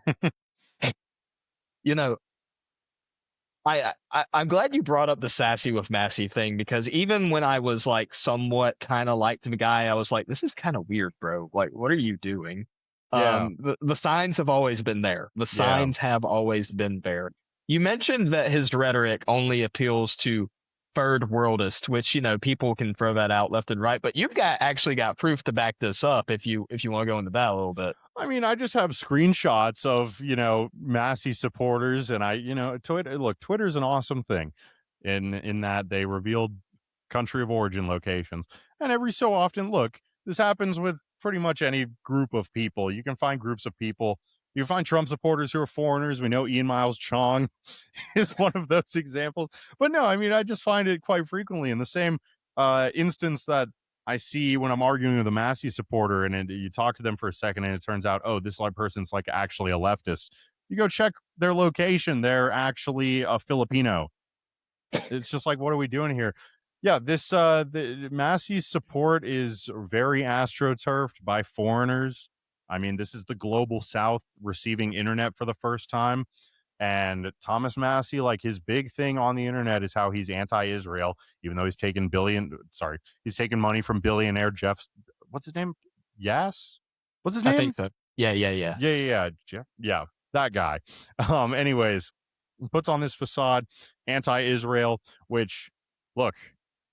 Speaker 1: glad you brought up the sassy with Massie thing, because even when I was like somewhat kind of liked the guy, I was like, this is kind of weird, bro. Like, what are you doing?
Speaker 2: Yeah.
Speaker 1: The signs have always been there. The signs have always been there. You mentioned that his rhetoric only appeals to third worldist, which, people can throw that out left and right, but you've actually got proof to back this up if you want to go into that a little bit.
Speaker 2: I mean, I just have screenshots of, Massie supporters, and Twitter's an awesome thing in that they revealed country of origin locations. And every so often, this happens with pretty much any group of people. You can find groups of people. You can find Trump supporters who are foreigners. We know Ian Miles Chong is one of those examples. But no, I mean, I just find it quite frequently in the same instance that I see when I'm arguing with a Massie supporter, and you talk to them for a second and it turns out, oh, this person's actually a leftist. You go check their location. They're actually a Filipino. It's just what are we doing here? Yeah, the Massie's support is very astroturfed by foreigners. I mean, this is the global South receiving internet for the first time. And Thomas Massie, like his big thing on the internet is how he's anti-Israel, even though he's taking money from billionaire Jeff. What's his name? Yes. What's his
Speaker 1: I
Speaker 2: name?
Speaker 1: think so. Yeah.
Speaker 2: Yeah. Jeff. Yeah, that guy. Anyways, puts on this facade, anti-Israel. Which, look,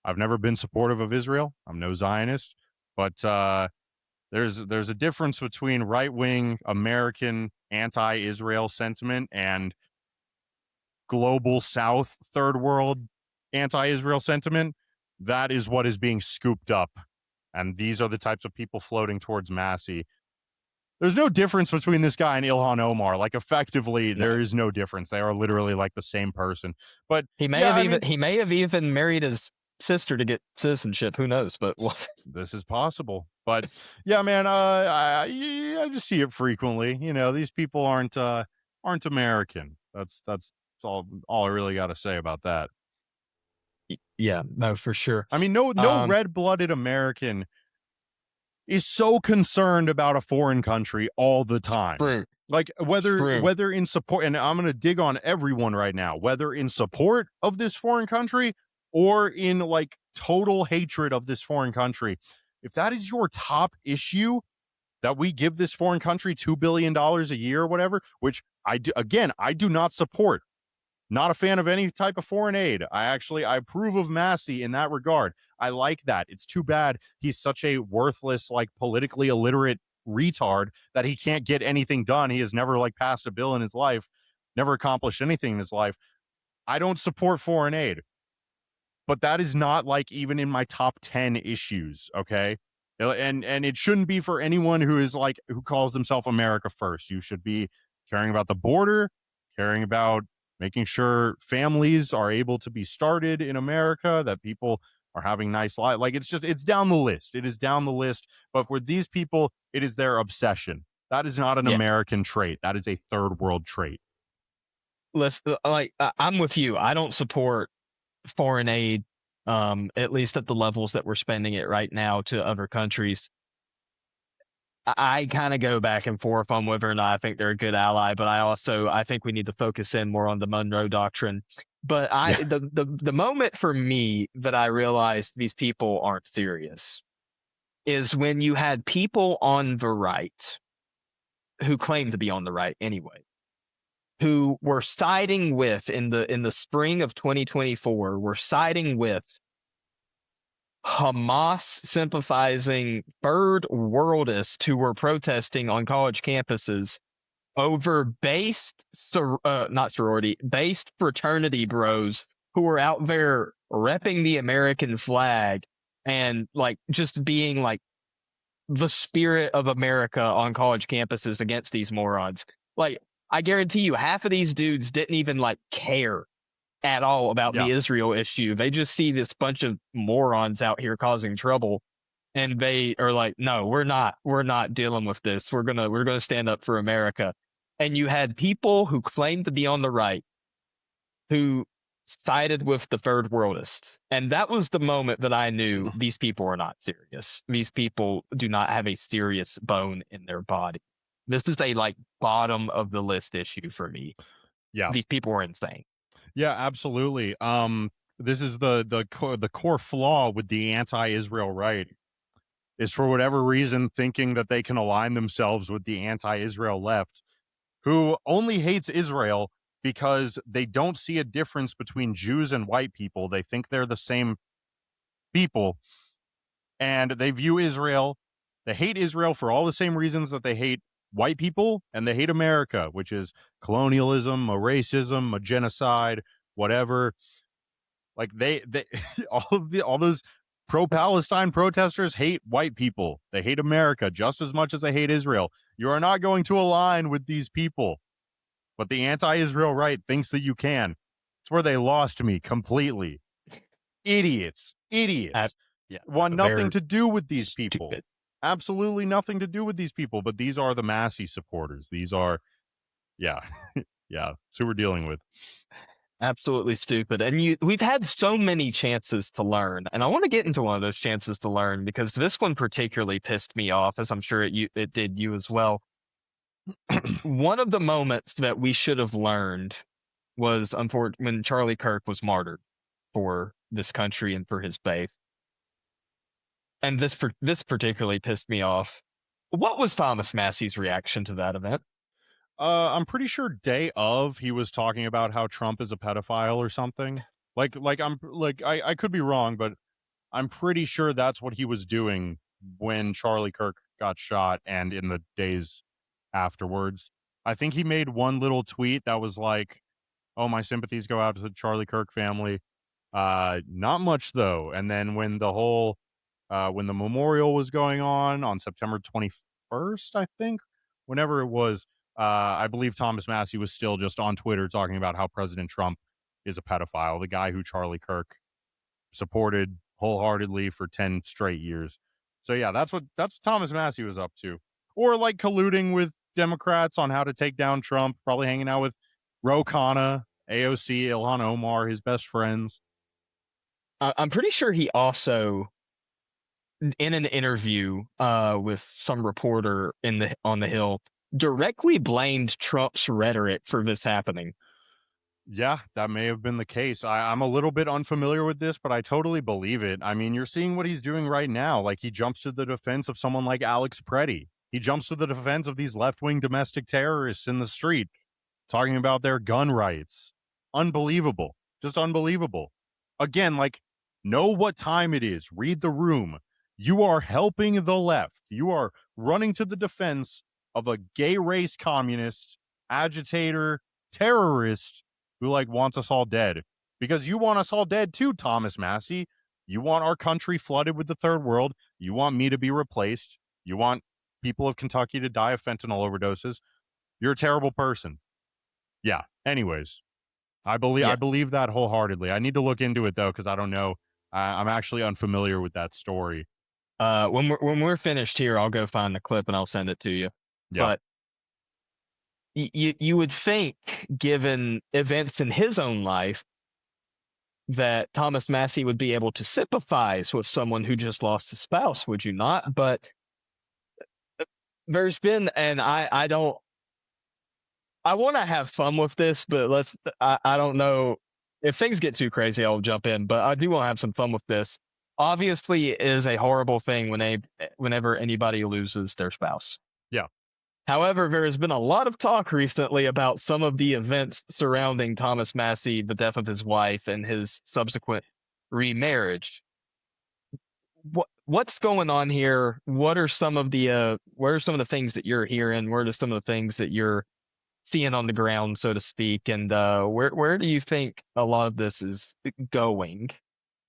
Speaker 2: I've never been supportive of Israel. I'm no Zionist, but there's a difference between right-wing American anti-Israel sentiment and global South, third world anti-Israel sentiment. That is what is being scooped up, and these are the types of people floating towards Massie. There's no difference between this guy and Ilhan Omar. Like, effectively, there is no difference. They are literally like the same person. But
Speaker 1: he may have even married his sister to get citizenship. Who knows? But
Speaker 2: this is possible. But yeah, man, I just see it frequently. These people aren't American. That's all I really got to say about that.
Speaker 1: Yeah, no, for sure.
Speaker 2: I mean, no red-blooded American is so concerned about a foreign country all the time.
Speaker 1: True.
Speaker 2: Like whether in support, and I'm going to dig on everyone right now, whether in support of this foreign country or in like total hatred of this foreign country. If that is your top issue, that we give this foreign country $2 billion a year or whatever, which I do not support. Not a fan of any type of foreign aid. I approve of Massie in that regard. I like that. It's too bad he's such a worthless, like politically illiterate retard that he can't get anything done. He has never like passed a bill in his life, never accomplished anything in his life. I don't support foreign aid, but that is not like even in my top 10 issues. Okay. And it shouldn't be for anyone who calls himself America first. You should be caring about the border, caring about making sure families are able to be started in America, that people are having nice lives. Like, it's down the list. It is down the list. But for these people, it is their obsession. That is not an American trait. That is a third world trait.
Speaker 1: I'm with you. I don't support foreign aid, at least at the levels that we're spending it right now to other countries. I kind of go back and forth on whether or not I think they're a good ally, but I think we need to focus in more on the Monroe Doctrine. But the moment for me that I realized these people aren't serious is when you had people on the right who claim to be on the right anyway, who were siding with in the spring of 2024, were siding with Hamas sympathizing third worldists who were protesting on college campuses over based fraternity bros who were out there repping the American flag and like just being like the spirit of America on college campuses against these morons. Like, I guarantee you half of these dudes didn't even like care at all about the Israel issue. They just see this bunch of morons out here causing trouble, and they are like, no, we're not dealing with this. We're gonna stand up for America. And you had people who claimed to be on the right who sided with the third worldists. And that was the moment that I knew these people are not serious. These people do not have a serious bone in their body. This is a like bottom of the list issue for me.
Speaker 2: Yeah.
Speaker 1: These people are insane.
Speaker 2: Yeah, absolutely. This is the core flaw with the anti-Israel right, is for whatever reason thinking that they can align themselves with the anti-Israel left, who only hates Israel because they don't see a difference between Jews and white people. They think they're the same people, and they view Israel. They hate Israel for all the same reasons that they hate white people and they hate America, which is colonialism, a racism, a genocide, whatever. Like they all those pro-Palestine protesters hate white people. They hate America just as much as they hate Israel. You are not going to align with these people. But the anti-Israel right thinks that you can. It's where they lost me completely. Idiots. Want nothing to do with these people.
Speaker 1: Stupid.
Speaker 2: Absolutely nothing to do with these people, but these are the Massie supporters. These are, it's who we're dealing with.
Speaker 1: Absolutely stupid. And we've had so many chances to learn, and I want to get into one of those chances to learn because this one particularly pissed me off, as I'm sure it did you as well. One of the moments that we should have learned was when Charlie Kirk was martyred for this country and for his faith. And this particularly pissed me off. What was Thomas Massie's reaction to that event?
Speaker 2: I'm pretty sure day of he was talking about how Trump is a pedophile or something. I could be wrong, but I'm pretty sure that's what he was doing when Charlie Kirk got shot and in the days afterwards. I think he made one little tweet that was like, "Oh, my sympathies go out to the Charlie Kirk family." Not much though. And then when when the memorial was going on September 21st, I think, whenever it was, I believe Thomas Massie was still just on Twitter talking about how President Trump is a pedophile, the guy who Charlie Kirk supported wholeheartedly for 10 straight years. So yeah, that's Thomas Massie was up to. Or like colluding with Democrats on how to take down Trump, probably hanging out with Ro Khanna, AOC, Ilhan Omar, his best friends.
Speaker 1: I'm pretty sure he also, in an interview with some reporter on the Hill, directly blamed Trump's rhetoric for this happening.
Speaker 2: Yeah, that may have been the case. I'm a little bit unfamiliar with this, but I totally believe it. I mean, you're seeing what he's doing right now. Like, he jumps to the defense of someone like Alex Preddy. He jumps to the defense of these left-wing domestic terrorists in the street, talking about their gun rights. Unbelievable. Just unbelievable. Again, like, know what time it is. Read the room. You are helping the left. You are running to the defense of a gay race communist, agitator, terrorist who like wants us all dead, because you want us all dead too, Thomas Massie. You want our country flooded with the third world. You want me to be replaced. You want people of Kentucky to die of fentanyl overdoses. You're a terrible person. Yeah. Anyways, I believe that wholeheartedly. I need to look into it though, because I don't know. I'm actually unfamiliar with that story.
Speaker 1: When we're finished here, I'll go find the clip and I'll send it to you.
Speaker 2: Yeah.
Speaker 1: But you would think, given events in his own life, that Thomas Massie would be able to sympathize with someone who just lost a spouse, would you not? But there's been, and I want to have fun with this, but I don't know if things get too crazy, I'll jump in, but I do want to have some fun with this. Obviously, it is a horrible thing whenever anybody loses their spouse.
Speaker 2: Yeah.
Speaker 1: However, there has been a lot of talk recently about some of the events surrounding Thomas Massie, the death of his wife, and his subsequent remarriage. What's going on here? What are some of the things that you're hearing? What are some of the things that you're seeing on the ground, so to speak? And where do you think a lot of this is going?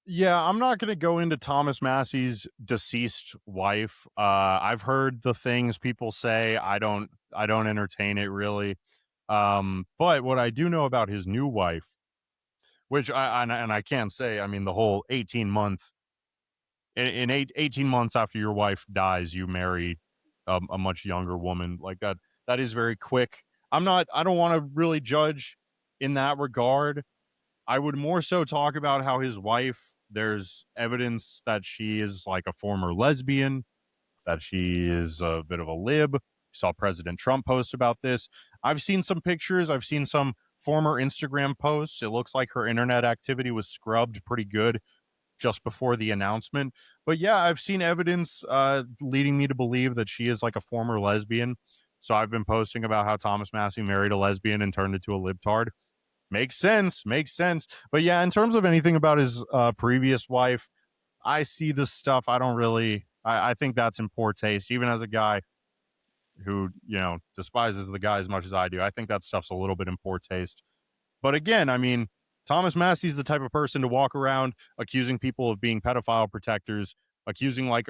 Speaker 2: Yeah, I'm not going to go into Thomas Massie's deceased wife. I've heard the things people say. I don't entertain it really. But what I do know about his new wife, which I can't say, I mean, the whole 18 months after your wife dies, you marry a much younger woman like that. That is very quick. I don't want to really judge in that regard. I would more so talk about how his wife, there's evidence that she is like a former lesbian, that she is a bit of a lib. You saw President Trump post about this. I've seen some pictures. I've seen some former Instagram posts. It looks like her internet activity was scrubbed pretty good just before the announcement. But yeah, I've seen evidence leading me to believe that she is like a former lesbian. So I've been posting about how Thomas Massie married a lesbian and turned into a libtard. Makes sense. But yeah, in terms of anything about his previous wife, I see this stuff. I don't really, I think that's in poor taste, even as a guy who, despises the guy as much as I do. I think that stuff's a little bit in poor taste. But again, I mean, Thomas Massie's the type of person to walk around accusing people of being pedophile protectors, accusing like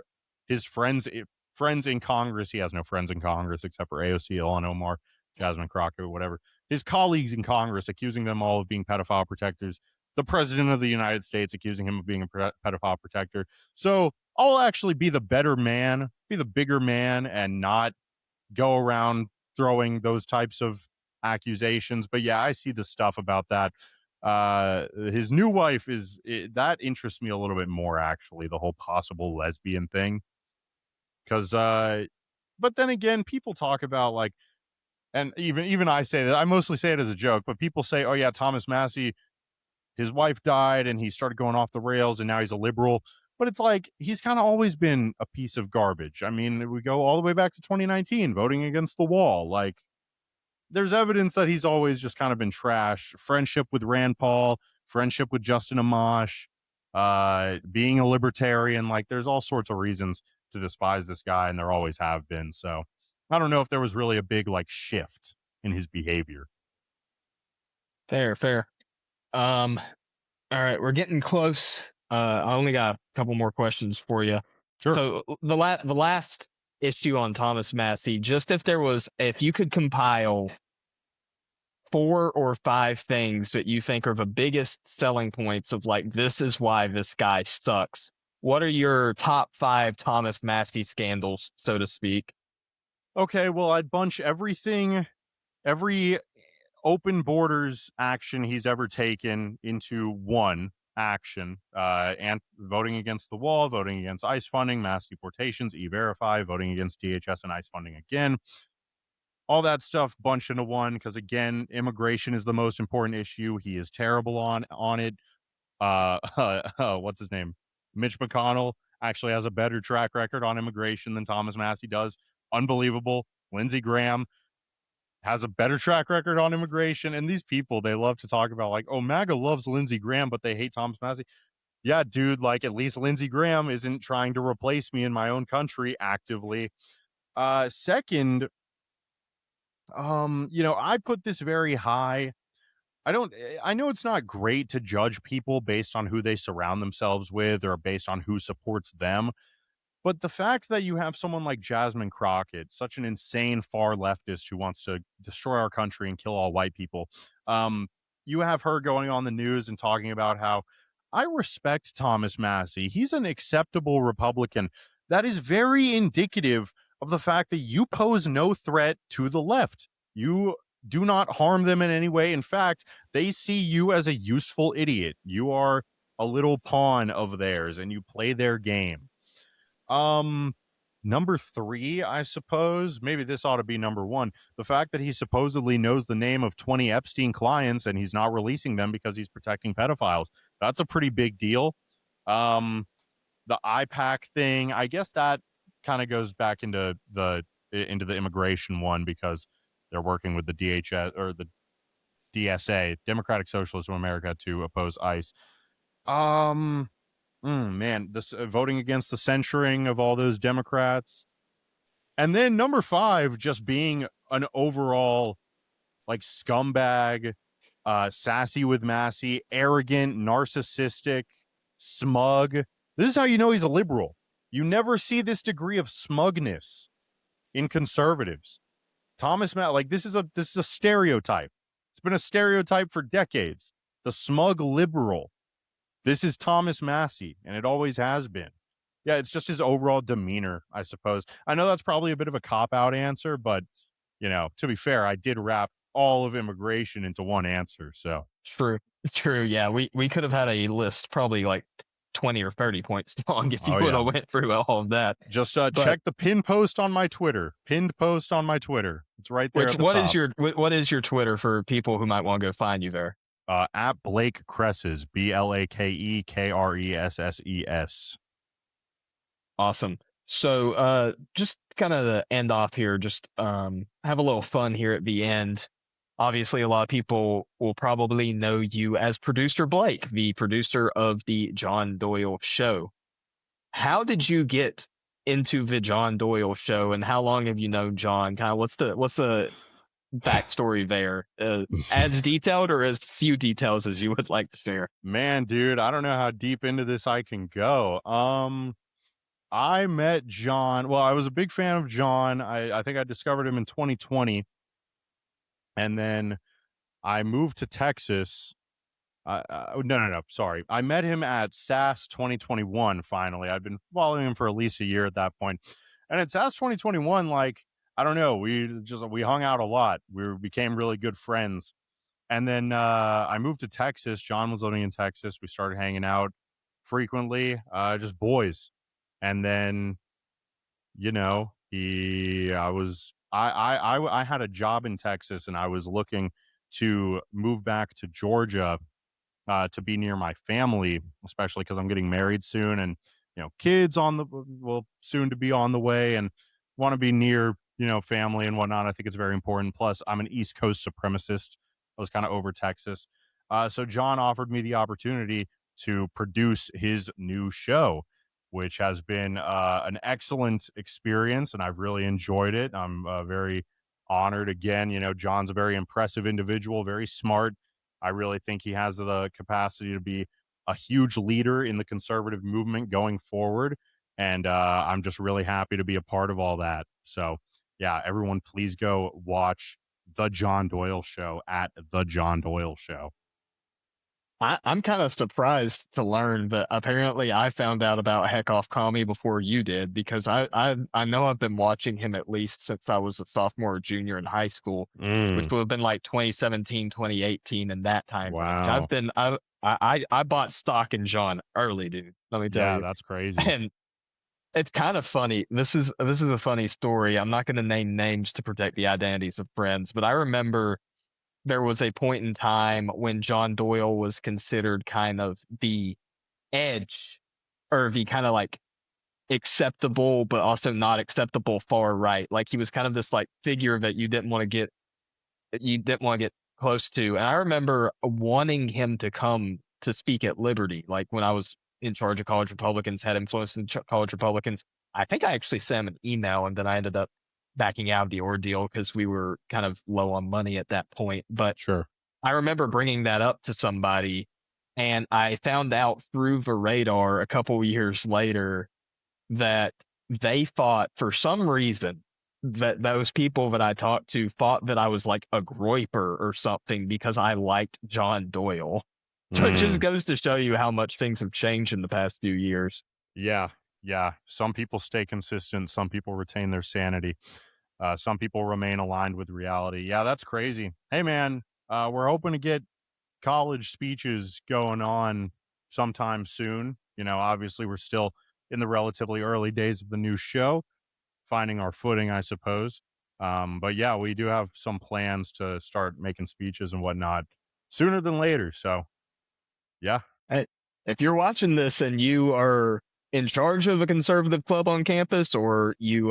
Speaker 2: his friends in Congress. He has no friends in Congress except for AOC, Ilhan Omar, Jasmine Crockett, whatever. His colleagues in Congress accusing them all of being pedophile protectors. The president of the United States accusing him of being a pedophile protector. So I'll actually be the better man, be the bigger man, and not go around throwing those types of accusations. But yeah, I see the stuff about that. His new wife that interests me a little bit more, actually, the whole possible lesbian thing. Because, but then again, people talk about like and even I say that, I mostly say it as a joke, but people say, oh yeah, Thomas Massie, his wife died and he started going off the rails and now he's a liberal. But it's like, he's kind of always been a piece of garbage. I mean, we go all the way back to 2019, voting against the wall. Like, there's evidence that he's always just kind of been trash. Friendship with Rand Paul, friendship with Justin Amash, being a libertarian. Like, there's all sorts of reasons to despise this guy, and there always have been. So I don't know if there was really a big like shift in his behavior.
Speaker 1: Fair. All right, we're getting close. I only got a couple more questions for you.
Speaker 2: Sure.
Speaker 1: So the last issue on Thomas Massie, just if you could compile 4 or 5 things that you think are the biggest selling points of like, this is why this guy sucks. What are your top 5 Thomas Massie scandals, so to speak?
Speaker 2: Okay, well, I'd bunch every open borders action he's ever taken into one action, and voting against the wall, voting against ICE funding, mass deportations, E-Verify, voting against DHS and ICE funding again. All that stuff bunched into one, because again, immigration is the most important issue. He is terrible on it. What's his name? Mitch McConnell actually has a better track record on immigration than Thomas Massie does. Unbelievable. Lindsey Graham has a better track record on immigration. And these people, they love to talk about like, oh, MAGA loves Lindsey Graham, but they hate Thomas Massie. Yeah, dude, like at least Lindsey Graham isn't trying to replace me in my own country actively. Second, I put this very high. I know it's not great to judge people based on who they surround themselves with or based on who supports them. But the fact that you have someone like Jasmine Crockett, such an insane far leftist who wants to destroy our country and kill all white people, you have her going on the news and talking about how I respect Thomas Massie. He's an acceptable Republican. That is very indicative of the fact that you pose no threat to the left. You do not harm them in any way. In fact, they see you as a useful idiot. You are a little pawn of theirs and you play their game. Number 3, I suppose, maybe this ought to be number 1. The fact that he supposedly knows the name of 20 Epstein clients and he's not releasing them because he's protecting pedophiles. That's a pretty big deal. The IPAC thing, I guess that kind of goes back into the immigration one, because they're working with the DHS or the DSA, Democratic Socialists of America, to oppose ICE. Man, this voting against the censuring of all those Democrats. And then number 5, just being an overall like scumbag, sassy with Massie, arrogant, narcissistic, smug. This is how you know he's a liberal. You never see this degree of smugness in conservatives. Thomas Massie, like this is a stereotype. It's been a stereotype for decades. The smug liberal. This is Thomas Massie, and it always has been. Yeah, it's just his overall demeanor, I suppose. I know that's probably a bit of a cop-out answer, but, to be fair, I did wrap all of immigration into one answer, so.
Speaker 1: True. Yeah, we could have had a list probably like 20 or 30 points long if you would have went through all of that.
Speaker 2: Just check the pinned post on my Twitter. Pinned post on my Twitter. It's right there at the top.
Speaker 1: What is your Twitter for people who might want to go find you there?
Speaker 2: At Blake Kresses, BLAKEKRESSES.
Speaker 1: Awesome. So just kind of to end off here, just have a little fun here at the end. Obviously, a lot of people will probably know you as Producer Blake, the producer of the John Doyle Show. How did you get into the John Doyle Show, and how long have you known John? Kind of what's the backstory there? As detailed or as few details as you would like to share?
Speaker 2: Man, dude, I don't know how deep into this I can go. I met John. Well, I was a big fan of John. I think I discovered him in 2020. And then I moved to Texas. No. Sorry. I met him at SAS 2021, finally. I'd been following him for at least a year at that point. And at SAS 2021, like, I don't know, we hung out a lot. We became really good friends. And then I moved to Texas. John was living in Texas. We started hanging out frequently, just boys. And then, I had a job in Texas, and I was looking to move back to Georgia to be near my family, especially because I'm getting married soon, and kids on the well soon to be on the way, and want to be near family and whatnot. I think it's very important. Plus, I'm an East Coast supremacist. I was kind of over Texas, so John offered me the opportunity to produce his new show, which has been an excellent experience, and I've really enjoyed it. I'm very honored. Again, John's a very impressive individual, very smart. I really think he has the capacity to be a huge leader in the conservative movement going forward. And I'm just really happy to be a part of all that. So, yeah, everyone, please go watch The John Doyle Show at The John Doyle Show.
Speaker 1: I'm kind of surprised to learn that apparently I found out about Heck Off Commie before you did, because I know I've been watching him at least since I was a sophomore or junior in high school, which would have been like 2017, 2018 in that time range.
Speaker 2: Wow.
Speaker 1: I bought stock in John early, dude. Let me tell
Speaker 2: Yeah,
Speaker 1: you.
Speaker 2: that's crazy.
Speaker 1: And it's kind of funny. This is a funny story. I'm not going to name names to protect the identities of friends, but I remember there was a point in time when John Doyle was considered kind of the edge, or the kind of like acceptable but also not acceptable far right. Like he was kind of this like figure that you didn't want to get close to. And I remember wanting him to come to speak at Liberty, like when I was in charge of college Republicans, had influence in college Republicans. I think I actually sent him an email, and then I ended up backing out of the ordeal because we were kind of low on money at that point. But
Speaker 2: Sure.
Speaker 1: I remember bringing that up to somebody, and I found out through the radar a couple years later that they thought, for some reason, that those people that I talked to thought that I was like a groyper or something because I liked John Doyle. So it just goes to show you how much things have changed in the past few years.
Speaker 2: Yeah. Yeah. Some people stay consistent. Some people retain their sanity. Some people remain aligned with reality. Yeah, that's crazy. Hey, man, we're hoping to get college speeches going on sometime soon. Obviously, we're still in the relatively early days of the new show, finding our footing, I suppose. But yeah, we do have some plans to start making speeches and whatnot sooner than later. So, yeah.
Speaker 1: Hey, if you're watching this and you are in charge of a conservative club on campus, or you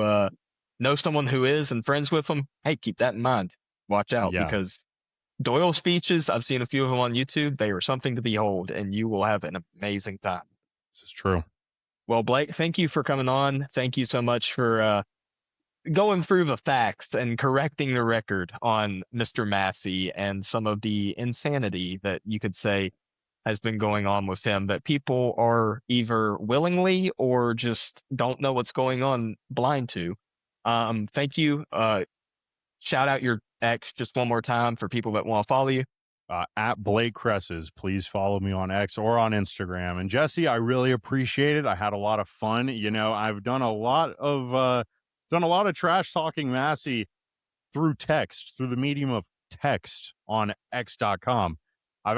Speaker 1: know someone who is and friends with them, hey, keep that in mind. Watch out,
Speaker 2: Yeah.
Speaker 1: because Doyle speeches, I've seen a few of them on YouTube. They are something to behold, and you will have an amazing time.
Speaker 2: This is true.
Speaker 1: Well, Blake, thank you for coming on. Thank you so much for going through the facts and correcting the record on Mr. Massie and some of the insanity that you could say has been going on with him that people are either willingly or just don't know what's going on blind to. Thank you. Shout out your ex just one more time for people that want to follow you.
Speaker 2: At Blake Kresses, please follow me on X or on Instagram. And Jesse, I really appreciate it. I had a lot of fun. I've done a lot of trash talking Massie through text, through the medium of text on X.com. I've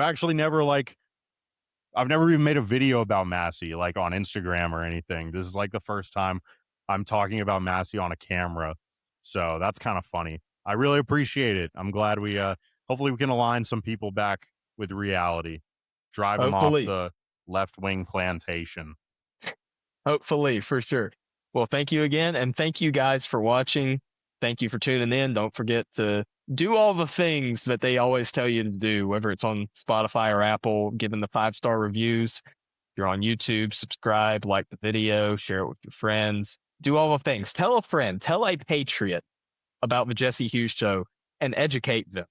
Speaker 2: never even made a video about Massie, like on Instagram or anything. This is like the first time I'm talking about Massie on a camera. So that's kind of funny. I really appreciate it. I'm glad hopefully we can align some people back with reality, drive them off
Speaker 1: Hopefully.
Speaker 2: the left-wing plantation.
Speaker 1: Hopefully, for sure. Well, thank you again, and thank you guys for watching. Thank you for tuning in. Don't forget to do all the things that they always tell you to do, whether it's on Spotify or Apple, giving the 5-star reviews. If you're on YouTube, subscribe, like the video, share it with your friends. Do all the things. Tell a friend, tell a patriot about the Jesse Hughes Show, and educate them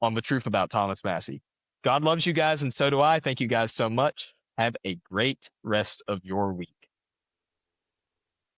Speaker 1: on the truth about Thomas Massie. God loves you guys, and so do I. Thank you guys so much. Have a great rest of your week.